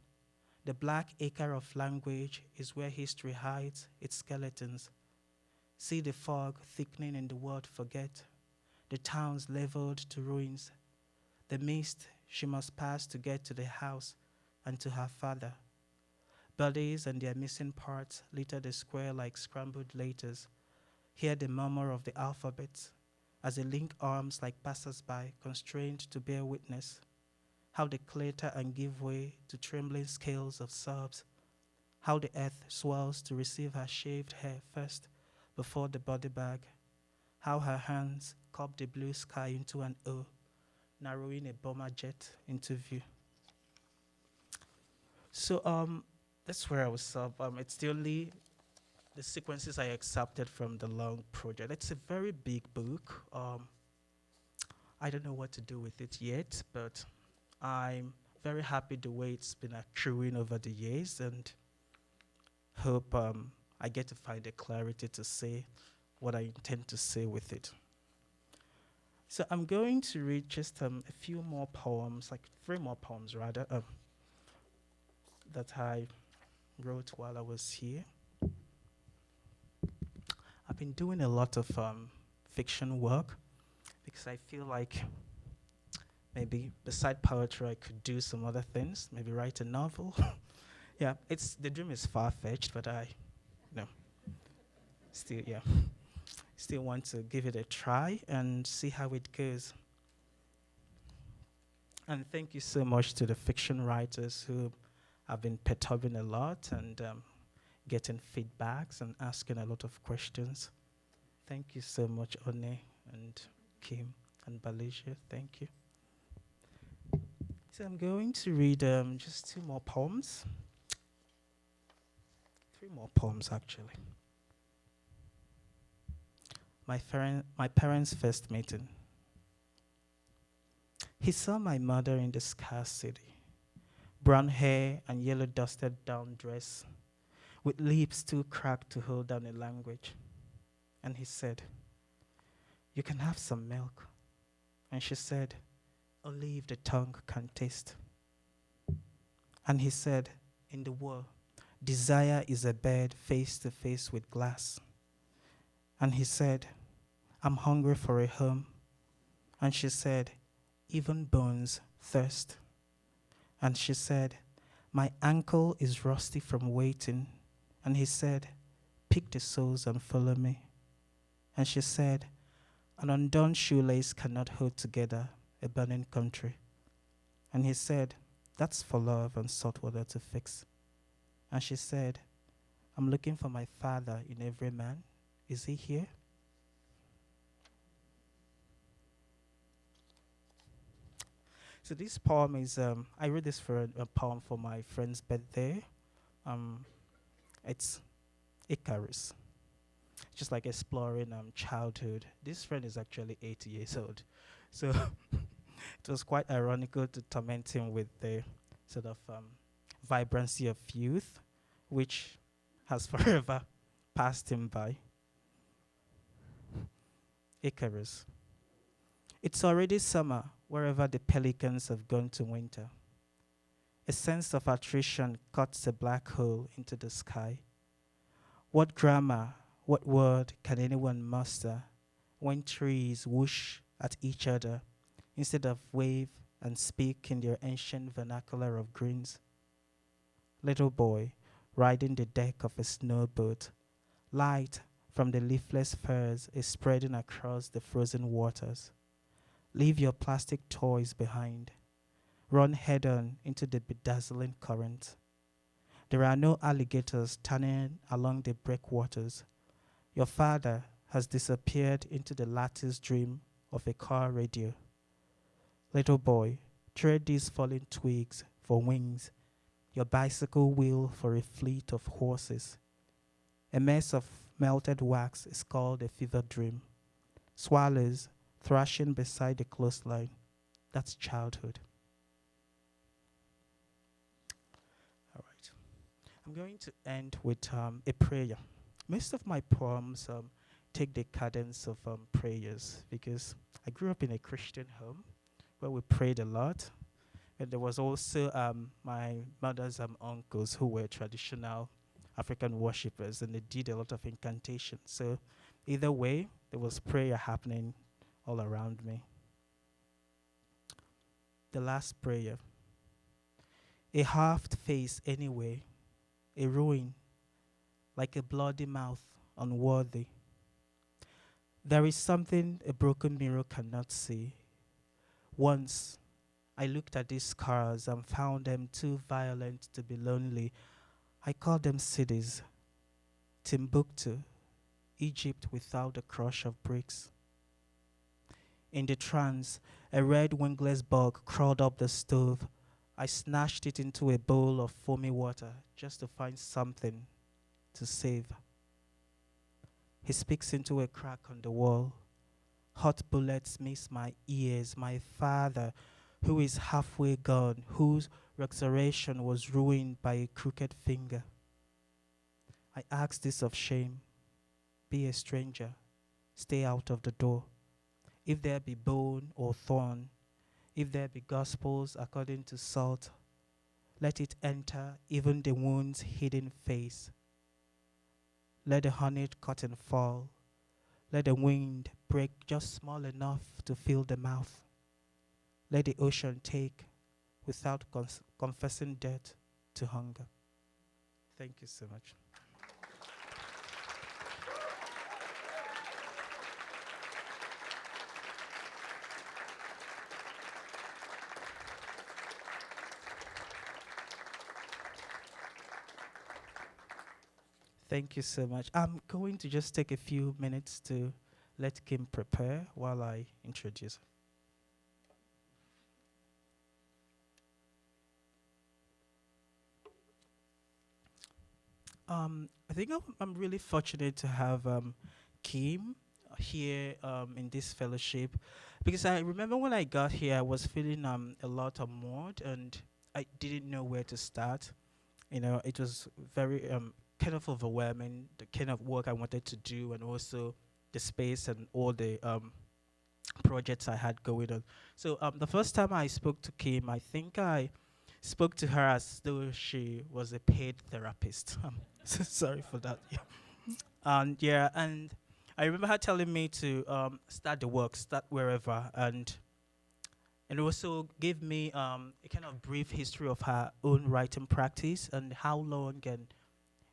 S6: the black acre of language is where history hides its skeletons. See the fog thickening in the word forget, the towns leveled to ruins, the mist she must pass to get to the house and to her father. Bodies and their missing parts litter the square like scrambled letters. Hear the murmur of the alphabet as they link arms like passers-by constrained to bear witness. How they clatter and give way to trembling scales of sobs. How the earth swells to receive her shaved hair first before the body bag. How her hands cup the blue sky into an O, narrowing a bomber jet into view. So that's where I was up. It's the only the sequences I accepted from the long project. It's a very big book. I don't know what to do with it yet, but I'm very happy the way it's been accruing over the years, and hope I get to find the clarity to say what I intend to say with it. So I'm going to read just a few more poems, like 3 more poems rather, that I wrote while I was here. I've been doing a lot of fiction work because I feel like maybe beside poetry I could do some other things, maybe write a novel. Yeah, the dream is far-fetched, but still want to give it a try and see how it goes. And thank you so much to the fiction writers who have been perturbing a lot and getting feedbacks and asking a lot of questions. Thank you so much, One and Kim and Balisha. Thank you. So I'm going to read just 2 more poems. 3 more poems, actually. My parents' first meeting. He saw my mother in the scarce city, brown hair and yellow dusted down dress, with lips too cracked to hold down a language. And he said, "You can have some milk." And she said, "Only if the tongue can taste." And he said, "In the war, desire is a bird face to face with glass." And he said, "I'm hungry for a home." And she said, "Even bones thirst." And she said, "My ankle is rusty from waiting." And he said, "Pick the soles and follow me." And she said, "An undone shoelace cannot hold together a burning country." And he said, "That's for love and salt water to fix." And she said, I'm looking for my father in every man. Is he here? So this poem is, I read this for a poem for my friend's birthday. Um, it's Icarus. Just like exploring childhood. This friend is actually 80 years old. So it was quite ironical to torment him with the sort of vibrancy of youth, which has forever passed him by. Icarus. It's already summer wherever the pelicans have gone to winter. A sense of attrition cuts a black hole into the sky. What grammar, what word can anyone muster when trees whoosh at each other instead of wave and speak in their ancient vernacular of greens? Little boy riding the deck of a snowboat, light from the leafless firs is spreading across the frozen waters. Leave your plastic toys behind. Run head-on into the bedazzling current. There are no alligators turning along the breakwaters. Your father has disappeared into the lattice dream of a car radio. Little boy, trade these falling twigs for wings, your bicycle wheel for a fleet of horses. A mess of melted wax is called a fever dream. Swallows thrashing beside the coastline. That's childhood. All right. I'm going to end with a prayer. Most of my poems take the cadence of prayers because I grew up in a Christian home where we prayed a lot. And there was also my mother's uncles who were traditional African worshippers, and they did a lot of incantations. So either way, there was prayer happening all around me. The last prayer. A halved face anyway, a ruin, like a bloody mouth, unworthy. There is something a broken mirror cannot see. Once, I looked at these scars and found them too violent to be lonely. I called them cities. Timbuktu, Egypt without the crush of bricks. In the trance, a red wingless bug crawled up the stove. I snatched it into a bowl of foamy water just to find something to save. He speaks into a crack on the wall. Hot bullets miss my ears. My father, who is halfway gone, whose resurrection was ruined by a crooked finger. I ask this of shame. Be a stranger. Stay out of the door. If there be bone or thorn, if there be gospels according to salt, let it enter even the wound's hidden face. Let the honeyed cotton fall. Let the wind break just small enough to fill the mouth. Let the ocean take, without confessing death, to hunger. Thank you so much. Thank you so much. I'm going to just take a few minutes to let Kim prepare while I introduce. I think I'm really fortunate to have Kim here in this fellowship, because I remember when I got here, I was feeling a lot of mood and I didn't know where to start. You know, it was very kind of overwhelming, the kind of work I wanted to do, and also the space and all the projects I had going on. So the first time I spoke to Kim, I think I spoke to her as though she was a paid therapist. So sorry for that. Yeah. And I remember her telling me to start the work, start wherever, and also gave me a kind of brief history of her own writing practice and how long and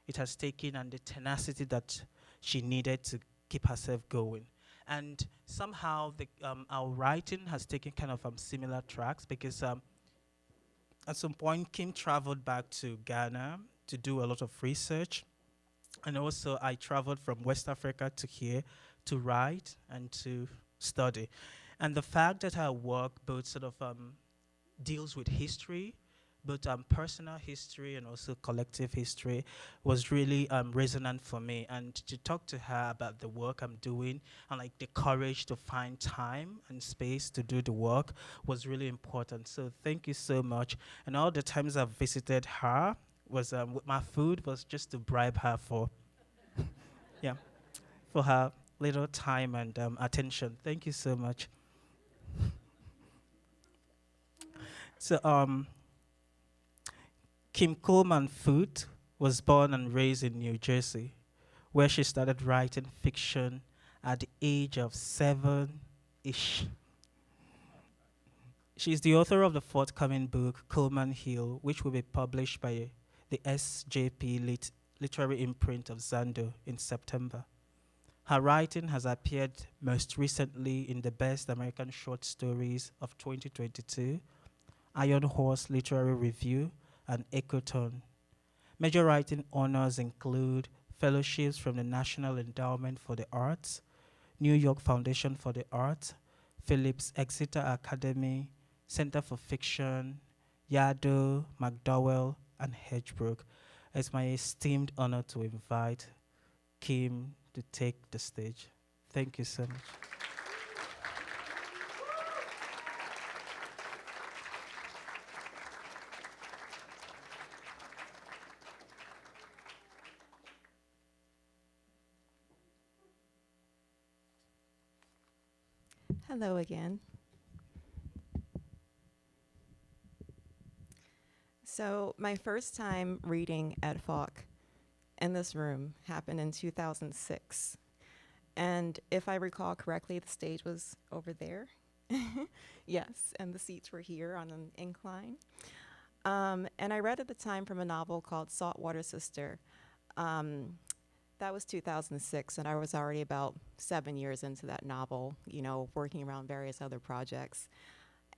S6: it has taken, and the tenacity that she needed to keep herself going. And somehow our writing has taken kind of similar tracks, because at some point Kim traveled back to Ghana to do a lot of research, And also, I traveled from West Africa to here to write and to study. And the fact that our work both sort of deals with history, but personal history and also collective history was really resonant for me. And to talk to her about the work I'm doing and like the courage to find time and space to do the work was really important. So thank you so much. And all the times I've visited her was with my food was just to bribe her for, yeah, for her little time and attention. Thank you so much. So Kim Coleman Foote was born and raised in New Jersey, where she started writing fiction at the age of 7-ish. She's the author of the forthcoming book, Coleman Hill, which will be published by the SJP literary imprint of Zando in September. Her writing has appeared most recently in the Best American Short Stories of 2022, Iron Horse Literary Review, and Echoton. Major writing honors include fellowships from the National Endowment for the Arts, New York Foundation for the Arts, Phillips Exeter Academy, Center for Fiction, Yaddo, MacDowell, and Hedgebrook. It's my esteemed honor to invite Kim to take the stage. Thank you so much.
S5: Hello again. So my first time reading at Falk in this room happened in 2006. And if I recall correctly, the stage was over there. Yes, and the seats were here on an incline. And I read at the time from a novel called Saltwater Sister. That was 2006, and I was already about 7 years into that novel, you know, working around various other projects.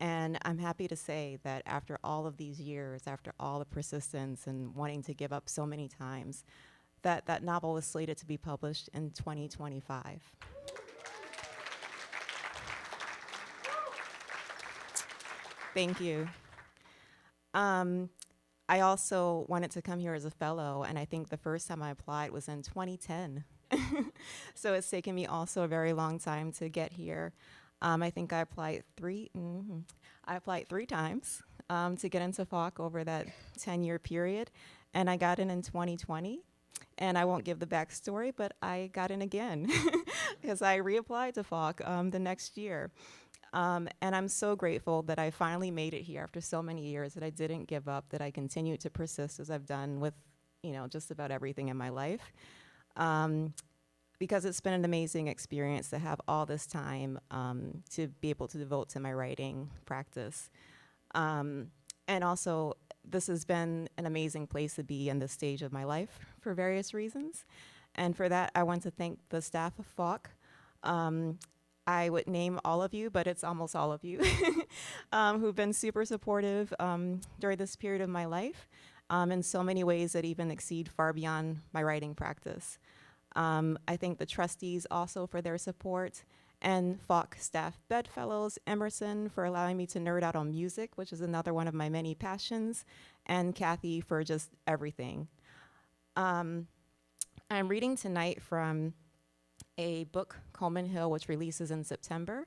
S5: And I'm happy to say that after all of these years, after all the persistence and wanting to give up so many times, that novel was slated to be published in 2025. Thank you. I also wanted to come here as a fellow, and I think the first time I applied was in 2010. So it's taken me also a very long time to get here. I think I applied three times to get into Falk over that 10-year period, and I got in 2020. And I won't give the backstory, but I got in again because I reapplied to Falk the next year. And I'm so grateful that I finally made it here after so many years, that I didn't give up, that I continued to persist as I've done with, you know, just about everything in my life. Because it's been an amazing experience to have all this time to be able to devote to my writing practice. And also, this has been an amazing place to be in this stage of my life for various reasons. And for that, I want to thank the staff of Falk. I would name all of you, but it's almost all of you who've been super supportive during this period of my life in so many ways that even exceed far beyond my writing practice. I thank the trustees also for their support, and Falk staff bedfellows, Emerson, for allowing me to nerd out on music, which is another one of my many passions, and Kathy for just everything. I'm reading tonight from a book, Coleman Hill, which releases in September.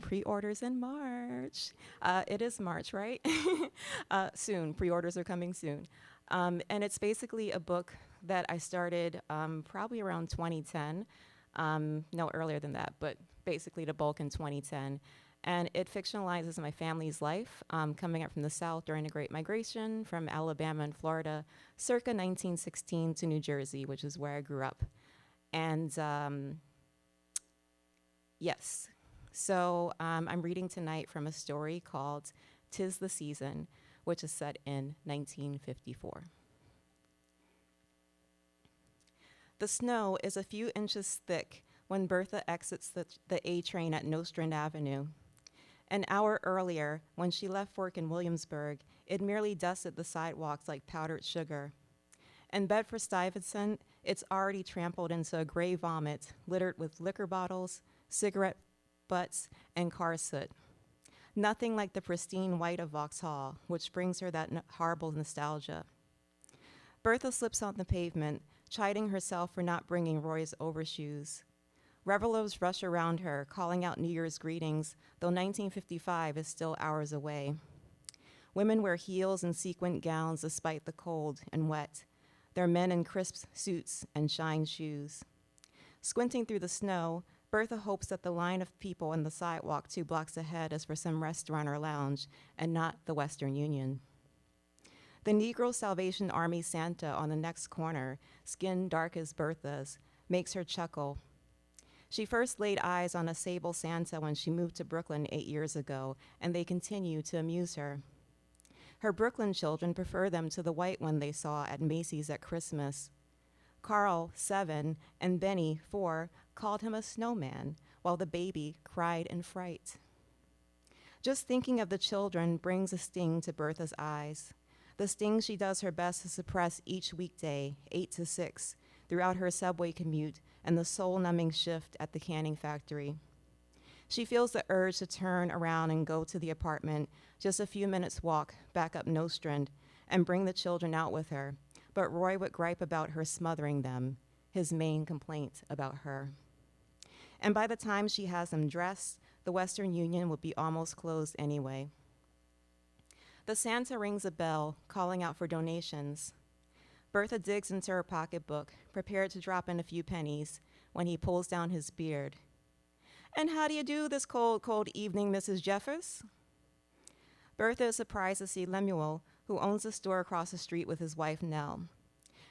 S5: Pre-orders in March. It is March, right? Soon, pre-orders are coming soon. And it's basically a book that I started probably around 2010. No, earlier than that, but basically the bulk in 2010. And it fictionalizes my family's life, coming up from the South during the Great Migration from Alabama and Florida, circa 1916 to New Jersey, which is where I grew up. And yes, so I'm reading tonight from a story called "'Tis the Season," which is set in 1954. The snow is a few inches thick when Bertha exits the A train at Nostrand Avenue. An hour earlier, when she left work in Williamsburg, it merely dusted the sidewalks like powdered sugar. In Bedford-Stuyvesant, It's already trampled into a gray vomit littered with liquor bottles, cigarette butts, and car soot. Nothing like the pristine white of Vauxhall, which brings her that horrible nostalgia. Bertha slips on the pavement, chiding herself for not bringing Roy's overshoes. Revelers rush around her, calling out New Year's greetings, though 1955 is still hours away. Women wear heels and sequined gowns despite the cold and wet, their men in crisp suits and shined shoes. Squinting through the snow, Bertha hopes that the line of people on the sidewalk 2 blocks ahead is for some restaurant or lounge and not the Western Union. The Negro Salvation Army Santa on the next corner, skin dark as Bertha's, makes her chuckle. She first laid eyes on a sable Santa when she moved to Brooklyn 8 years ago, and they continue to amuse her. Her Brooklyn children prefer them to the white one they saw at Macy's at Christmas. Carl, 7, and Benny, 4, called him a snowman, while the baby cried in fright. Just thinking of the children brings a sting to Bertha's eyes, the sting she does her best to suppress each weekday, 8 to 6, throughout her subway commute and the soul-numbing shift at the canning factory. She feels the urge to turn around and go to the apartment, just a few minutes walk back up Nostrand, and bring the children out with her, but Roy would gripe about her smothering them, his main complaint about her. And by the time she has them dressed, the Western Union would be almost closed anyway. The Santa rings a bell, calling out for donations. Bertha digs into her pocketbook, prepared to drop in a few pennies, when he pulls down his beard. "And how do you do this cold, cold evening, Mrs. Jeffers?" Bertha is surprised to see Lemuel, who owns a store across the street with his wife, Nell.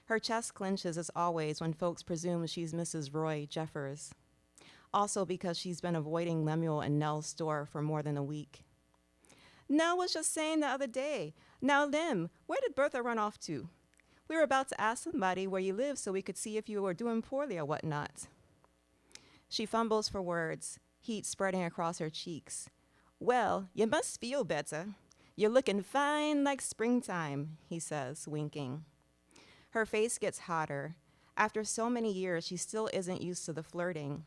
S5: Her chest clenches as always when folks presume she's Mrs. Roy Jeffers. Also because she's been avoiding Lemuel and Nell's store for more than a week. "Nell was just saying the other day, 'Now, Lem, where did Bertha run off to? We were about to ask somebody where you live so we could see if you were doing poorly or whatnot.'" She fumbles for words, heat spreading across her cheeks. "Well, you must feel better. You're looking fine like springtime," he says, winking. Her face gets hotter. After so many years, she still isn't used to the flirting.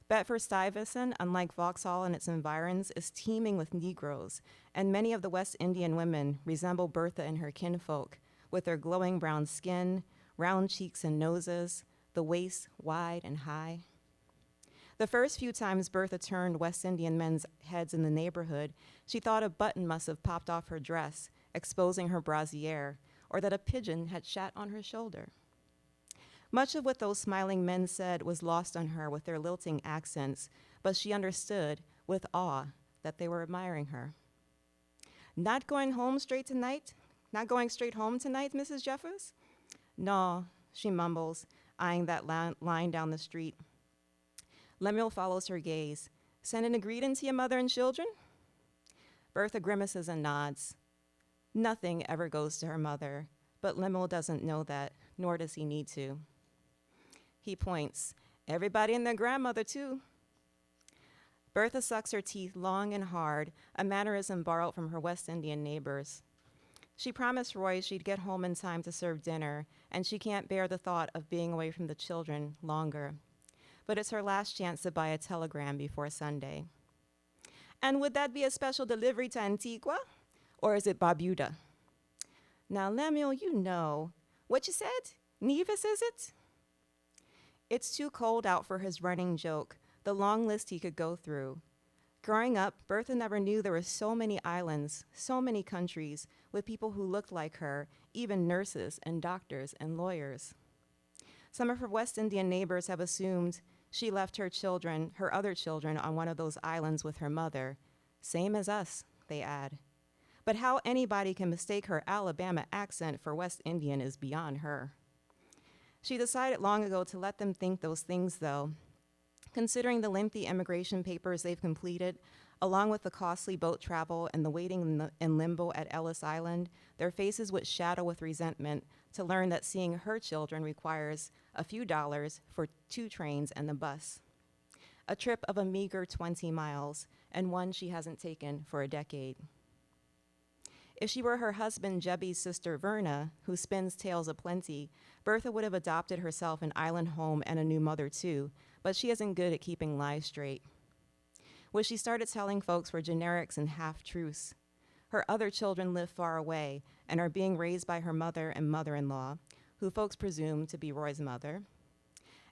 S5: Bedford-Stuyvesant, unlike Vauxhall and its environs, is teeming with Negroes, and many of the West Indian women resemble Bertha and her kinfolk, with their glowing brown skin, round cheeks and noses, the waist wide and high. The first few times Bertha turned West Indian men's heads in the neighborhood, she thought a button must have popped off her dress, exposing her brassiere, or that a pigeon had shat on her shoulder. Much of what those smiling men said was lost on her with their lilting accents, but she understood, with awe, that they were admiring her. "Not going home straight tonight? Not going straight home tonight, Mrs. Jeffers?" "No," she mumbles, eyeing that line down the street. Lemuel follows her gaze. "Sending a greeting to your mother and children?" Bertha grimaces and nods. Nothing ever goes to her mother, but Lemuel doesn't know that, nor does he need to. He points. "Everybody and their grandmother, too." Bertha sucks her teeth long and hard, a mannerism borrowed from her West Indian neighbors. She promised Roy she'd get home in time to serve dinner, and she can't bear the thought of being away from the children longer. But it's her last chance to buy a telegram before Sunday. "And would that be a special delivery to Antigua? Or is it Barbuda?" "Now, Lemuel, you know. What you said? Nevis, is it?" It's too cold out for his running joke, the long list he could go through. Growing up, Bertha never knew there were so many islands, so many countries, with people who looked like her, even nurses and doctors and lawyers. Some of her West Indian neighbors have assumed she left her children, her other children, on one of those islands with her mother. Same as us, they add. But how anybody can mistake her Alabama accent for West Indian is beyond her. She decided long ago to let them think those things, though. Considering the lengthy immigration papers they've completed, along with the costly boat travel and the waiting in limbo at Ellis Island, their faces would shadow with resentment to learn that seeing her children requires a few dollars for 2 trains and the bus. A trip of a meager 20 miles, and one she hasn't taken for a decade. If she were her husband Jebby's sister Verna, who spins tales aplenty, Bertha would have adopted herself an island home and a new mother too, but she isn't good at keeping lies straight. What she started telling folks were generics and half-truths. Her other children live far away and are being raised by her mother and mother-in-law, who folks presume to be Roy's mother.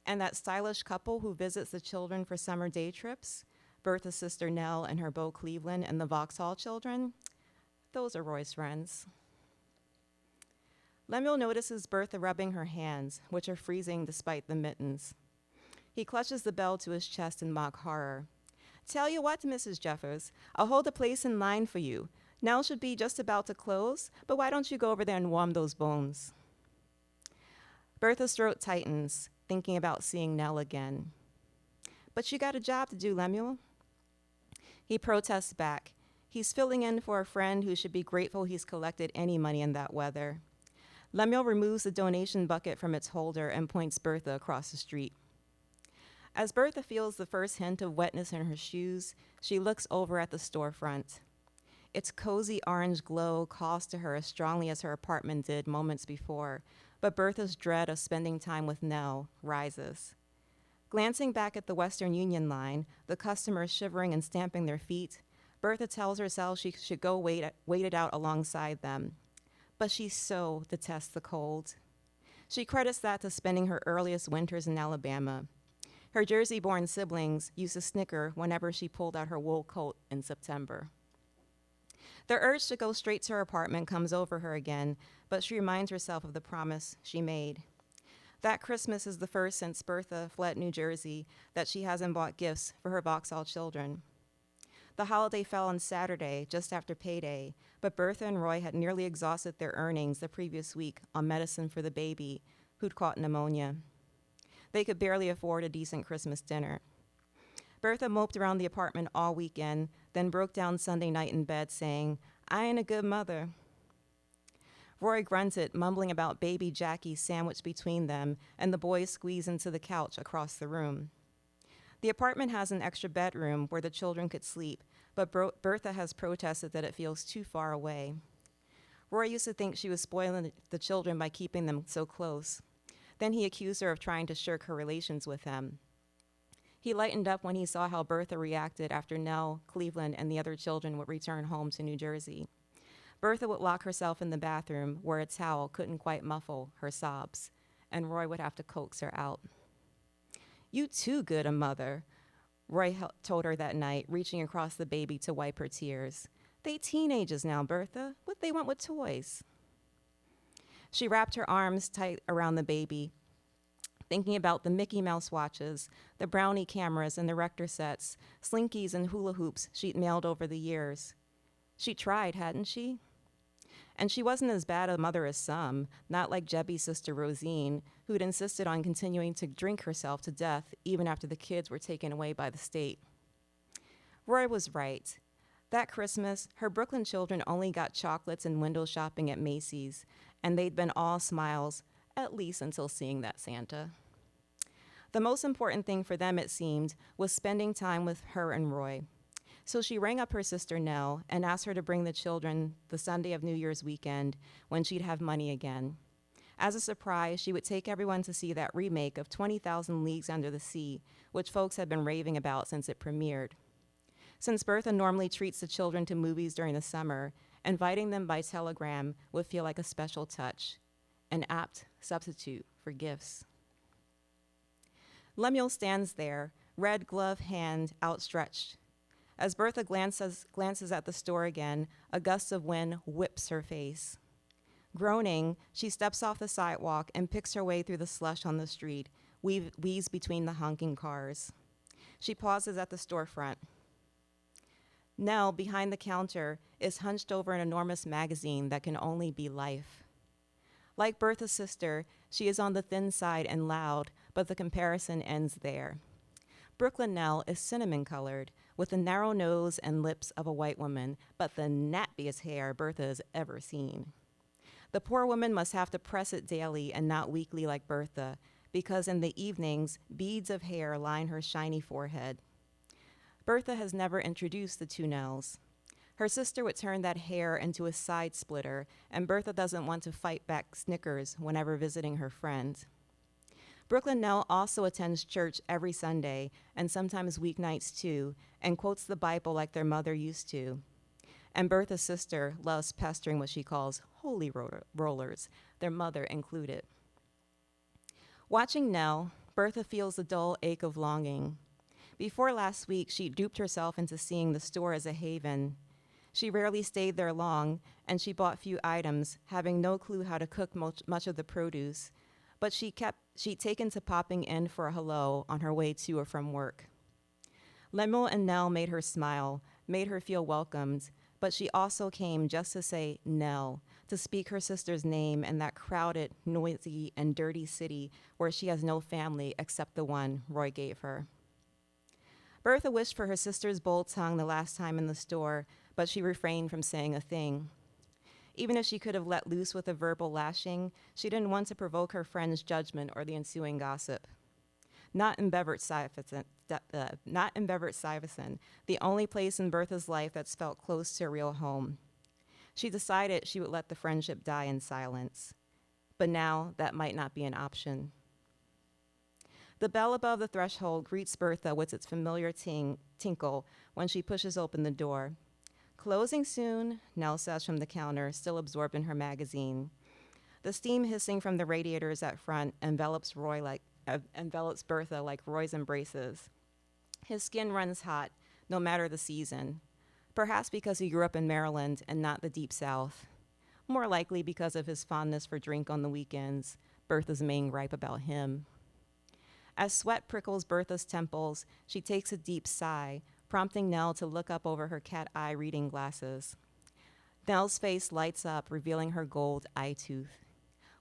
S5: And that stylish couple who visits the children for summer day trips, Bertha's sister Nell and her beau Cleveland and the Vauxhall children, those are Roy's friends. Lemuel notices Bertha rubbing her hands, which are freezing despite the mittens. He clutches the bell to his chest in mock horror. Tell you what, Mrs. Jeffers, I'll hold a place in line for you. Nell should be just about to close, but why don't you go over there and warm those bones? Bertha's throat tightens, thinking about seeing Nell again. But you got a job to do, Lemuel. He protests back. He's filling in for a friend who should be grateful he's collected any money in that weather. Lemuel removes the donation bucket from its holder and points Bertha across the street. As Bertha feels the first hint of wetness in her shoes, she looks over at the storefront. Its cozy orange glow calls to her as strongly as her apartment did moments before, but Bertha's dread of spending time with Nell rises. Glancing back at the Western Union line, the customers shivering and stamping their feet, Bertha tells herself she should go wait it out alongside them. But she so detests the cold. She credits that to spending her earliest winters in Alabama. Her Jersey-born siblings used to snicker whenever she pulled out her wool coat in September. The urge to go straight to her apartment comes over her again, but she reminds herself of the promise she made. That Christmas is the first since Bertha fled New Jersey that she hasn't bought gifts for her Vauxhall children. The holiday fell on Saturday, just after payday, but Bertha and Roy had nearly exhausted their earnings the previous week on medicine for the baby, who'd caught pneumonia. They could barely afford a decent Christmas dinner. Bertha moped around the apartment all weekend, then broke down Sunday night in bed saying, "I ain't a good mother." Roy grunted, mumbling about baby Jackie sandwiched between them, and the boys squeezed into the couch across the room. The apartment has an extra bedroom where the children could sleep, but Bertha has protested that it feels too far away. Roy used to think she was spoiling the children by keeping them so close. Then he accused her of trying to shirk her relations with him. He lightened up when he saw how Bertha reacted after Nell, Cleveland, and the other children would return home to New Jersey. Bertha would lock herself in the bathroom where a towel couldn't quite muffle her sobs, and Roy would have to coax her out. "You too good a mother," Roy told her that night, reaching across the baby to wipe her tears. "They teenagers now, Bertha. What they want with toys?" She wrapped her arms tight around the baby, thinking about the Mickey Mouse watches, the Brownie cameras and the Rector sets, slinkies and hula hoops she'd mailed over the years. She tried, hadn't she? And she wasn't as bad a mother as some, not like Jebby's sister Rosine, who'd insisted on continuing to drink herself to death even after the kids were taken away by the state. Roy was right. That Christmas, her Brooklyn children only got chocolates and window shopping at Macy's, and they'd been all smiles, at least until seeing that Santa. The most important thing for them, it seemed, was spending time with her and Roy. So she rang up her sister Nell and asked her to bring the children the Sunday of New Year's weekend when she'd have money again. As a surprise, she would take everyone to see that remake of 20,000 Leagues Under the Sea, which folks had been raving about since it premiered. Since Bertha normally treats the children to movies during the summer, inviting them by telegram would feel like a special touch, an apt substitute for gifts. Lemuel stands there, red glove hand outstretched. As Bertha glances at the store again, a gust of wind whips her face. Groaning, she steps off the sidewalk and picks her way through the slush on the street, weaves between the honking cars. She pauses at the storefront. Nell, behind the counter, is hunched over an enormous magazine that can only be Life. Like Bertha's sister, she is on the thin side and loud, but the comparison ends there. Brooklyn Nell is cinnamon-colored, with the narrow nose and lips of a white woman, but the nappiest hair Bertha has ever seen. The poor woman must have to press it daily and not weekly like Bertha, because in the evenings, beads of hair line her shiny forehead. Bertha has never introduced the two Nells. Her sister would turn that hair into a side splitter, and Bertha doesn't want to fight back snickers whenever visiting her friend. Brooklyn Nell also attends church every Sunday, and sometimes weeknights too, and quotes the Bible like their mother used to. And Bertha's sister loves pestering what she calls holy rollers, their mother included. Watching Nell, Bertha feels a dull ache of longing. Before last week, she duped herself into seeing the store as a haven. She rarely stayed there long, and she bought few items, having no clue how to cook much of the produce. But she'd taken to popping in for a hello on her way to or from work. Lemuel and Nell made her smile, made her feel welcomed, but she also came just to say Nell, to speak her sister's name in that crowded, noisy, and dirty city where she has no family except the one Roy gave her. Bertha wished for her sister's bold tongue the last time in the store, but she refrained from saying a thing. Even if she could have let loose with a verbal lashing, she didn't want to provoke her friend's judgment or the ensuing gossip. Not in Beverly-Stuyvesant, the only place in Bertha's life that's felt close to a real home. She decided she would let the friendship die in silence. But now that might not be an option. The bell above the threshold greets Bertha with its familiar tinkle when she pushes open the door. Closing soon, Nell says from the counter, still absorbed in her magazine. The steam hissing from the radiators at front envelops Bertha like Roy's embraces. His skin runs hot, no matter the season. Perhaps because he grew up in Maryland and not the Deep South. More likely because of his fondness for drink on the weekends, Bertha's main gripe about him. As sweat prickles Bertha's temples, she takes a deep sigh, prompting Nell to look up over her cat eye reading glasses. Nell's face lights up, revealing her gold eye tooth.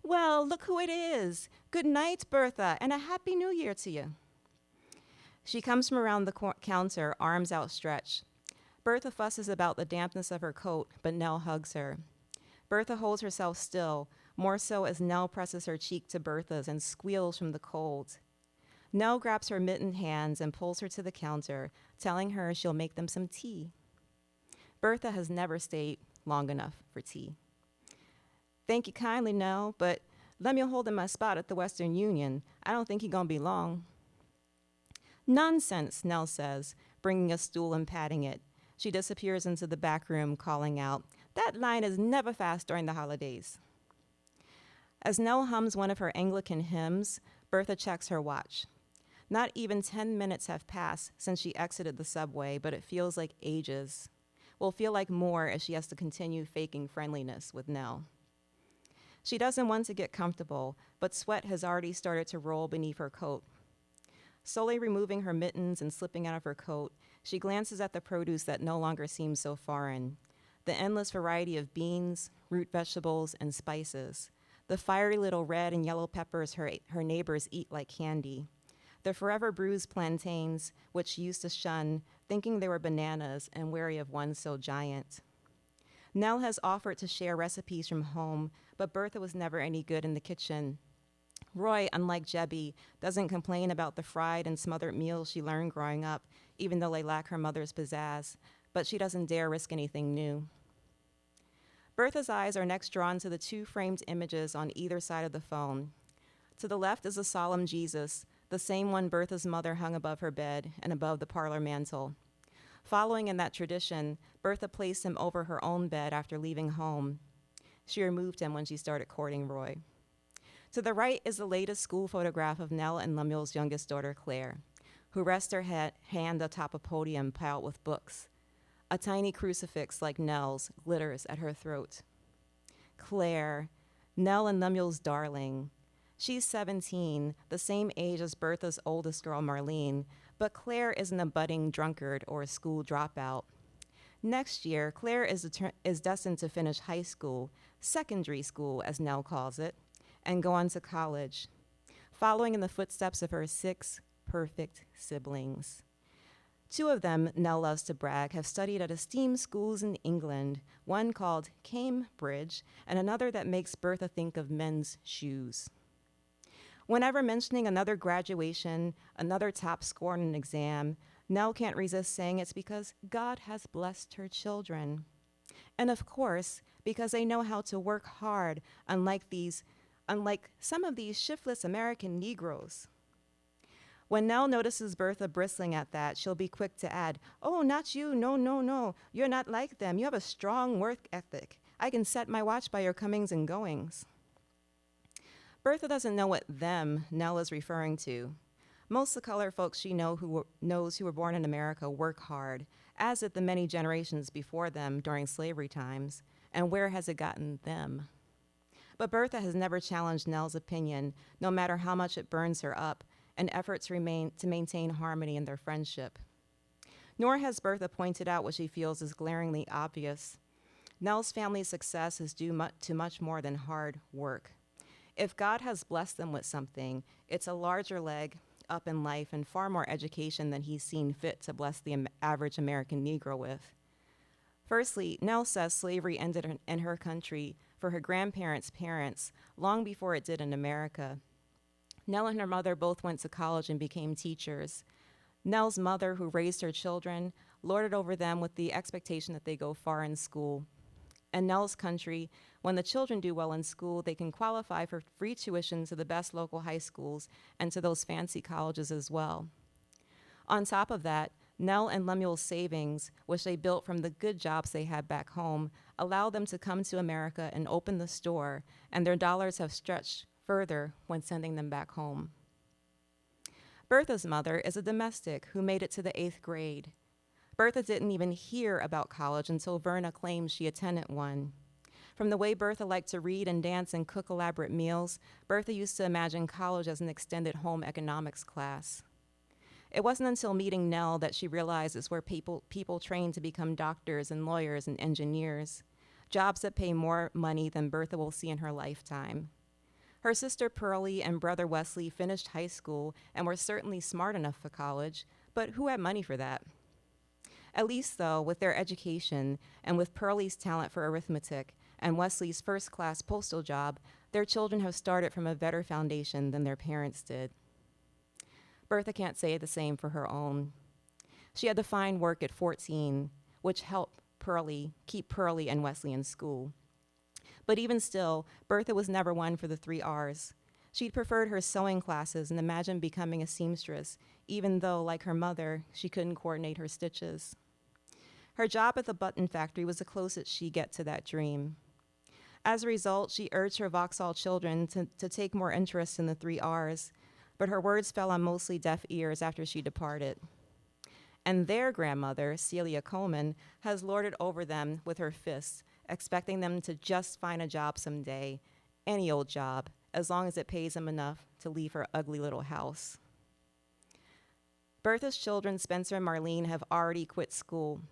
S5: Well, look who it is. Good night, Bertha, and a happy new year to you. She comes from around the counter, arms outstretched. Bertha fusses about the dampness of her coat, but Nell hugs her. Bertha holds herself still, more so as Nell presses her cheek to Bertha's and squeals from the cold. Nell grabs her mittened hands and pulls her to the counter, telling her she'll make them some tea. Bertha has never stayed long enough for tea. Thank you kindly, Nell, but let me hold in my spot at the Western Union. I don't think he's gonna be long. Nonsense, Nell says, bringing a stool and patting it. She disappears into the back room, calling out, "That line is never fast during the holidays." As Nell hums one of her Anglican hymns, Bertha checks her watch. Not even 10 minutes have passed since she exited the subway, but it feels like ages. Will feel like more as she has to continue faking friendliness with Nell. She doesn't want to get comfortable, but sweat has already started to roll beneath her coat. Slowly removing her mittens and slipping out of her coat, she glances at the produce that no longer seems so foreign. The endless variety of beans, root vegetables, and spices. The fiery little red and yellow peppers her neighbors eat like candy. The forever bruised plantains, which she used to shun, thinking they were bananas and wary of one so giant. Nell has offered to share recipes from home, but Bertha was never any good in the kitchen. Roy, unlike Jebby, doesn't complain about the fried and smothered meals she learned growing up, even though they lack her mother's pizzazz, but she doesn't dare risk anything new. Bertha's eyes are next drawn to the two framed images on either side of the phone. To the left is a solemn Jesus, the same one Bertha's mother hung above her bed and above the parlor mantel. Following in that tradition, Bertha placed him over her own bed after leaving home. She removed him when she started courting Roy. To the right is the latest school photograph of Nell and Lemuel's youngest daughter, Claire, who rests her hand atop a podium piled with books. A tiny crucifix like Nell's glitters at her throat. Claire, Nell and Lemuel's darling. She's 17, the same age as Bertha's oldest girl, Marlene, but Claire isn't a budding drunkard or a school dropout. Next year, Claire is destined to finish high school, secondary school, as Nell calls it, and go on to college, following in the footsteps of her 6 perfect siblings. 2 of them, Nell loves to brag, have studied at esteemed schools in England, one called Cambridge, and another that makes Bertha think of men's shoes. Whenever mentioning another graduation, another top score on an exam, Nell can't resist saying it's because God has blessed her children. And of course, because they know how to work hard, unlike some of these shiftless American Negroes. When Nell notices Bertha bristling at that, she'll be quick to add, "Oh, not you, no, no, no. You're not like them. You have a strong work ethic. I can set my watch by your comings and goings." Bertha doesn't know what them Nell is referring to. Most of the colored folks she knows who were born in America work hard, as did the many generations before them during slavery times. And where has it gotten them? But Bertha has never challenged Nell's opinion, no matter how much it burns her up, and efforts remain to maintain harmony in their friendship. Nor has Bertha pointed out what she feels is glaringly obvious. Nell's family's success is due to much more than hard work. If God has blessed them with something, it's a larger leg up in life and far more education than he's seen fit to bless the average American Negro with. Firstly, Nell says slavery ended in her country for her grandparents' parents long before it did in America. Nell and her mother both went to college and became teachers. Nell's mother, who raised her children, lorded over them with the expectation that they go far in school. In Nell's country, when the children do well in school, they can qualify for free tuition to the best local high schools and to those fancy colleges as well. On top of that, Nell and Lemuel's savings, which they built from the good jobs they had back home, allowed them to come to America and open the store, and their dollars have stretched further when sending them back home. Bertha's mother is a domestic who made it to the 8th grade. Bertha didn't even hear about college until Verna claimed she attended one. From the way Bertha liked to read and dance and cook elaborate meals, Bertha used to imagine college as an extended home economics class. It wasn't until meeting Nell that she realized it's where people train to become doctors and lawyers and engineers, jobs that pay more money than Bertha will see in her lifetime. Her sister Pearlie and brother Wesley finished high school and were certainly smart enough for college, but who had money for that? At least, though, with their education and with Pearlie's talent for arithmetic and Wesley's first-class postal job, their children have started from a better foundation than their parents did. Bertha can't say the same for her own. She had to find work at 14, which helped keep Pearlie and Wesley in school. But even still, Bertha was never one for the 3 R's. She'd preferred her sewing classes and imagined becoming a seamstress, even though, like her mother, she couldn't coordinate her stitches. Her job at the button factory was the closest she'd get to that dream. As a result, she urged her Vauxhall children to take more interest in the 3 R's, but her words fell on mostly deaf ears after she departed. And their grandmother, Celia Coleman, has lorded over them with her fists, expecting them to just find a job someday, any old job, as long as it pays them enough to leave her ugly little house. Bertha's children, Spencer and Marlene, have already quit school.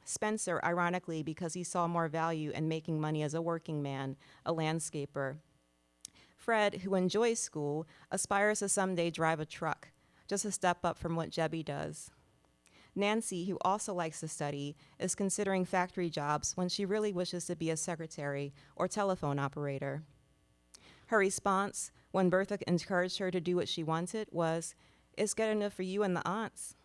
S5: Spencer, ironically, because he saw more value in making money as a working man, a landscaper. Fred, who enjoys school, aspires to someday drive a truck, just a step up from what Jebby does. Nancy, who also likes to study, is considering factory jobs when she really wishes to be a secretary or telephone operator. Her response, when Bertha encouraged her to do what she wanted, was, "It's good enough for you and the aunts."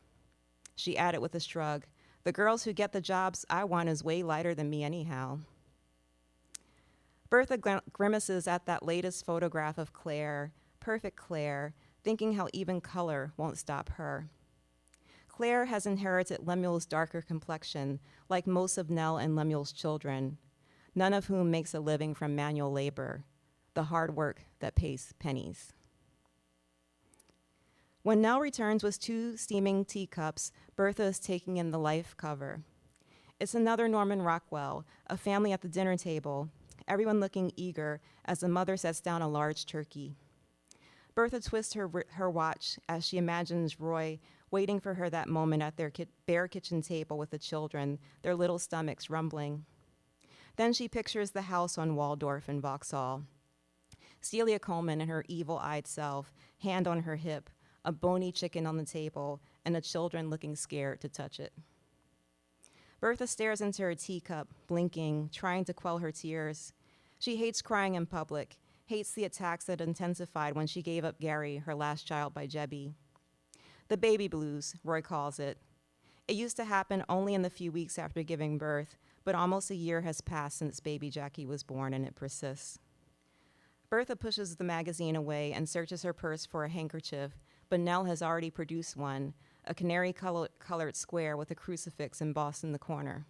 S5: She added with a shrug, "The girls who get the jobs I want is way lighter than me anyhow." Bertha grimaces at that latest photograph of Claire, perfect Claire, thinking how even color won't stop her. Claire has inherited Lemuel's darker complexion, like most of Nell and Lemuel's children, none of whom makes a living from manual labor, the hard work that pays pennies. When Nell returns with 2 steaming teacups, Bertha is taking in the life cover. It's another Norman Rockwell, a family at the dinner table, everyone looking eager as the mother sets down a large turkey. Bertha twists her watch as she imagines Roy waiting for her that moment at their bare kitchen table with the children, their little stomachs rumbling. Then she pictures the house on Waldorf in Vauxhall. Celia Coleman and her evil-eyed self, hand on her hip, a bony chicken on the table, and the children looking scared to touch it. Bertha stares into her teacup, blinking, trying to quell her tears. She hates crying in public, hates the attacks that intensified when she gave up Gary, her last child by Jebby. The baby blues, Roy calls it. It used to happen only in the few weeks after giving birth, but almost a year has passed since baby Jackie was born, and it persists. Bertha pushes the magazine away and searches her purse for a handkerchief, but Nell has already produced one, a canary-colored square with a crucifix embossed in the corner.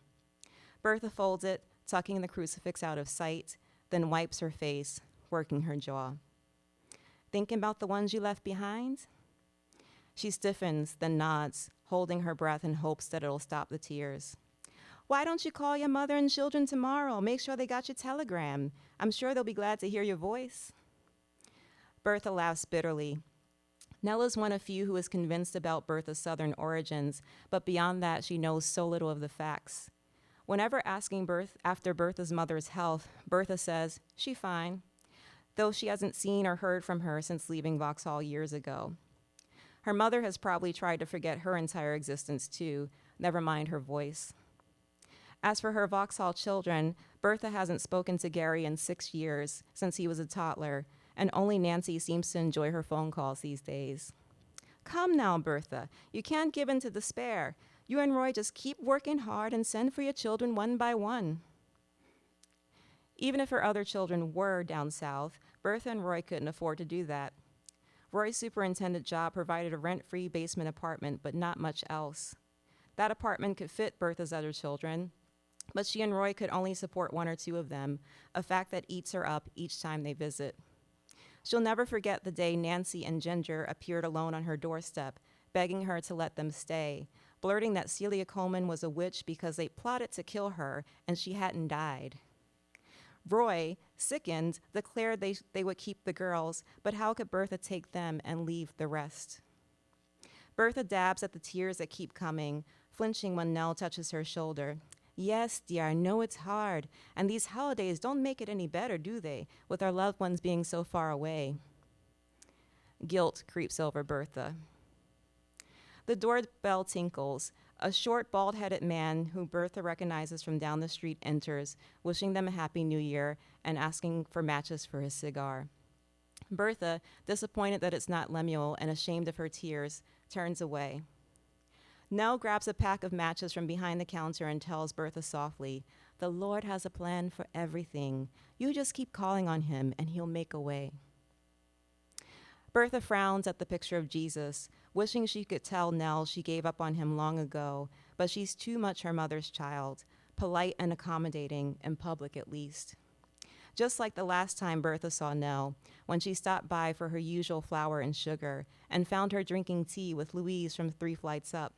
S5: Bertha folds it, tucking the crucifix out of sight, then wipes her face, working her jaw. Thinking about the ones you left behind? She stiffens, then nods, holding her breath in hopes that it'll stop the tears. Why don't you call your mother and children tomorrow? Make sure they got your telegram. I'm sure they'll be glad to hear your voice. Bertha laughs bitterly. Nell is one of few who is convinced about Bertha's Southern origins, but beyond that, she knows so little of the facts. Whenever asking after Bertha's mother's health, Bertha says, "She fine," though she hasn't seen or heard from her since leaving Vauxhall years ago. Her mother has probably tried to forget her entire existence too, never mind her voice. As for her Vauxhall children, Bertha hasn't spoken to Gary in 6 years, since he was a toddler, and only Nancy seems to enjoy her phone calls these days. Come now, Bertha, you can't give in to despair. You and Roy just keep working hard and send for your children one by one. Even if her other children were down south, Bertha and Roy couldn't afford to do that. Roy's superintendent job provided a rent-free basement apartment, but not much else. That apartment could fit Bertha's other children, but she and Roy could only support 1 or 2 of them, a fact that eats her up each time they visit. She'll never forget the day Nancy and Ginger appeared alone on her doorstep, begging her to let them stay, blurting that Celia Coleman was a witch because they plotted to kill her and she hadn't died. Roy, sickened, declared they would keep the girls, but how could Bertha take them and leave the rest? Bertha dabs at the tears that keep coming, flinching when Nell touches her shoulder. Yes, dear, I know it's hard, and these holidays don't make it any better, do they, with our loved ones being so far away? Guilt creeps over Bertha. The doorbell tinkles. A short, bald-headed man who Bertha recognizes from down the street enters, wishing them a Happy New Year and asking for matches for his cigar. Bertha, disappointed that it's not Lemuel and ashamed of her tears, turns away. Nell grabs a pack of matches from behind the counter and tells Bertha softly, "The Lord has a plan for everything. You just keep calling on him and he'll make a way." Bertha frowns at the picture of Jesus, wishing she could tell Nell she gave up on him long ago, but she's too much her mother's child, polite and accommodating, in public at least. Just like the last time Bertha saw Nell, when she stopped by for her usual flour and sugar and found her drinking tea with Louise from 3 flights up.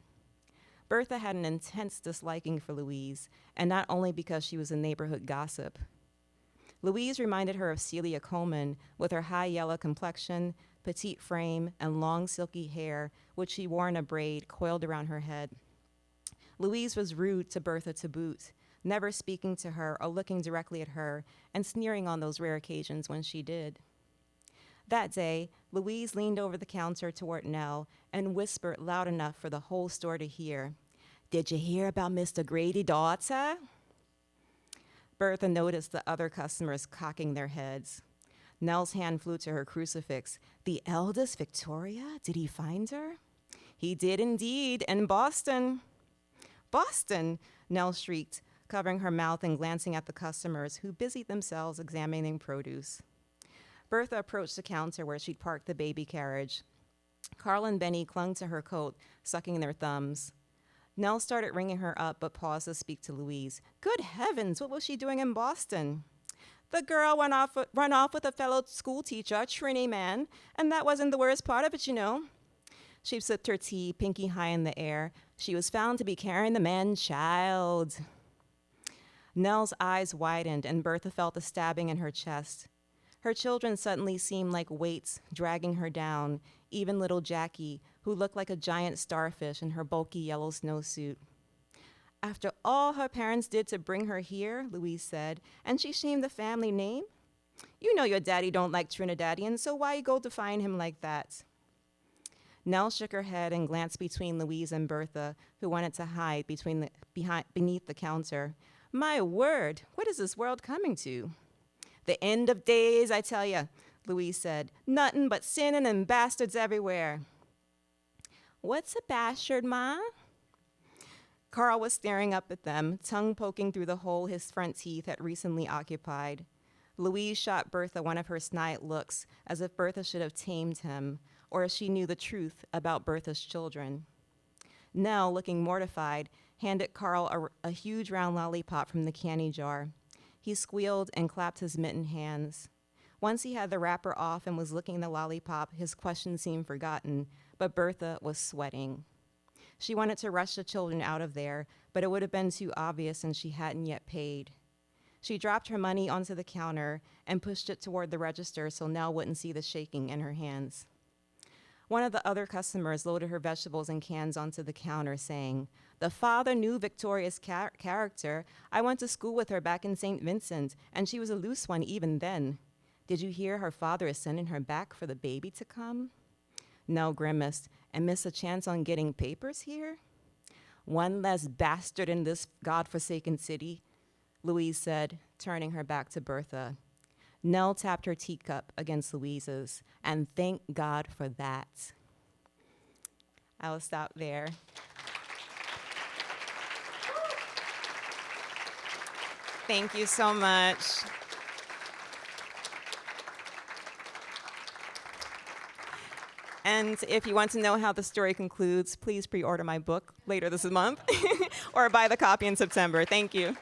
S5: Bertha had an intense disliking for Louise, and not only because she was a neighborhood gossip. Louise reminded her of Celia Coleman with her high yellow complexion, petite frame, and long silky hair, which she wore in a braid coiled around her head. Louise was rude to Bertha to boot, never speaking to her or looking directly at her, and sneering on those rare occasions when she did. That day, Louise leaned over the counter toward Nell and whispered loud enough for the whole store to hear, "Did you hear about Mr. Grady's daughter?" Bertha noticed the other customers cocking their heads. Nell's hand flew to her crucifix. "The eldest Victoria? Did he find her?" "He did indeed, in Boston." "Boston!" Nell shrieked, covering her mouth and glancing at the customers who busied themselves examining produce. Bertha approached the counter where she'd parked the baby carriage. Carl and Benny clung to her coat, sucking their thumbs. Nell started ringing her up, but paused to speak to Louise. "Good heavens, what was she doing in Boston?" "The girl run off with a fellow school teacher, a Trini man, and that wasn't the worst part of it, you know." She sipped her tea, pinky high in the air. "She was found to be carrying the man's child." Nell's eyes widened, and Bertha felt a stabbing in her chest. Her children suddenly seemed like weights dragging her down, even little Jackie, who looked like a giant starfish in her bulky yellow snowsuit. "After all her parents did to bring her here," Louise said, "and she shamed the family name? You know your daddy don't like Trinidadians, so why you go defying him like that?" Nell shook her head and glanced between Louise and Bertha, who wanted to hide beneath the counter. "My word, what is this world coming to?" "The end of days, I tell ya," Louise said. "Nothing but sinning and bastards everywhere." "What's a bastard, Ma?" Carl was staring up at them, tongue poking through the hole his front teeth had recently occupied. Louise shot Bertha one of her snide looks, as if Bertha should have tamed him, or as she knew the truth about Bertha's children. Nell, looking mortified, handed Carl a huge round lollipop from the candy jar. He squealed and clapped his mittened hands. Once he had the wrapper off and was licking the lollipop, his question seemed forgotten, but Bertha was sweating. She wanted to rush the children out of there, but it would have been too obvious since she hadn't yet paid. She dropped her money onto the counter and pushed it toward the register so Nell wouldn't see the shaking in her hands. One of the other customers loaded her vegetables and cans onto the counter, saying, "The father knew Victoria's character. I went to school with her back in St. Vincent, and she was a loose one even then. Did you hear her father is sending her back for the baby to come?" Nell grimaced. "And miss a chance on getting papers here?" "One less bastard in this godforsaken city," Louise said, turning her back to Bertha. Nell tapped her teacup against Louise's, and thank God for that. I will stop there. Thank you so much. And if you want to know how the story concludes, please pre-order my book later this month or buy the copy in September. Thank you.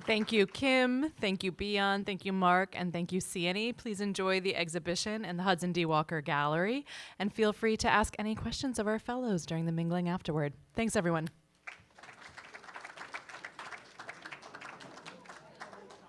S2: Thank you, Kim. Thank you, Bhion. Thank you, Mark. And thank you, Sienny. Please enjoy the exhibition in the Hudson D. Walker Gallery. And feel free to ask any questions of our fellows during the mingling afterward. Thanks, everyone.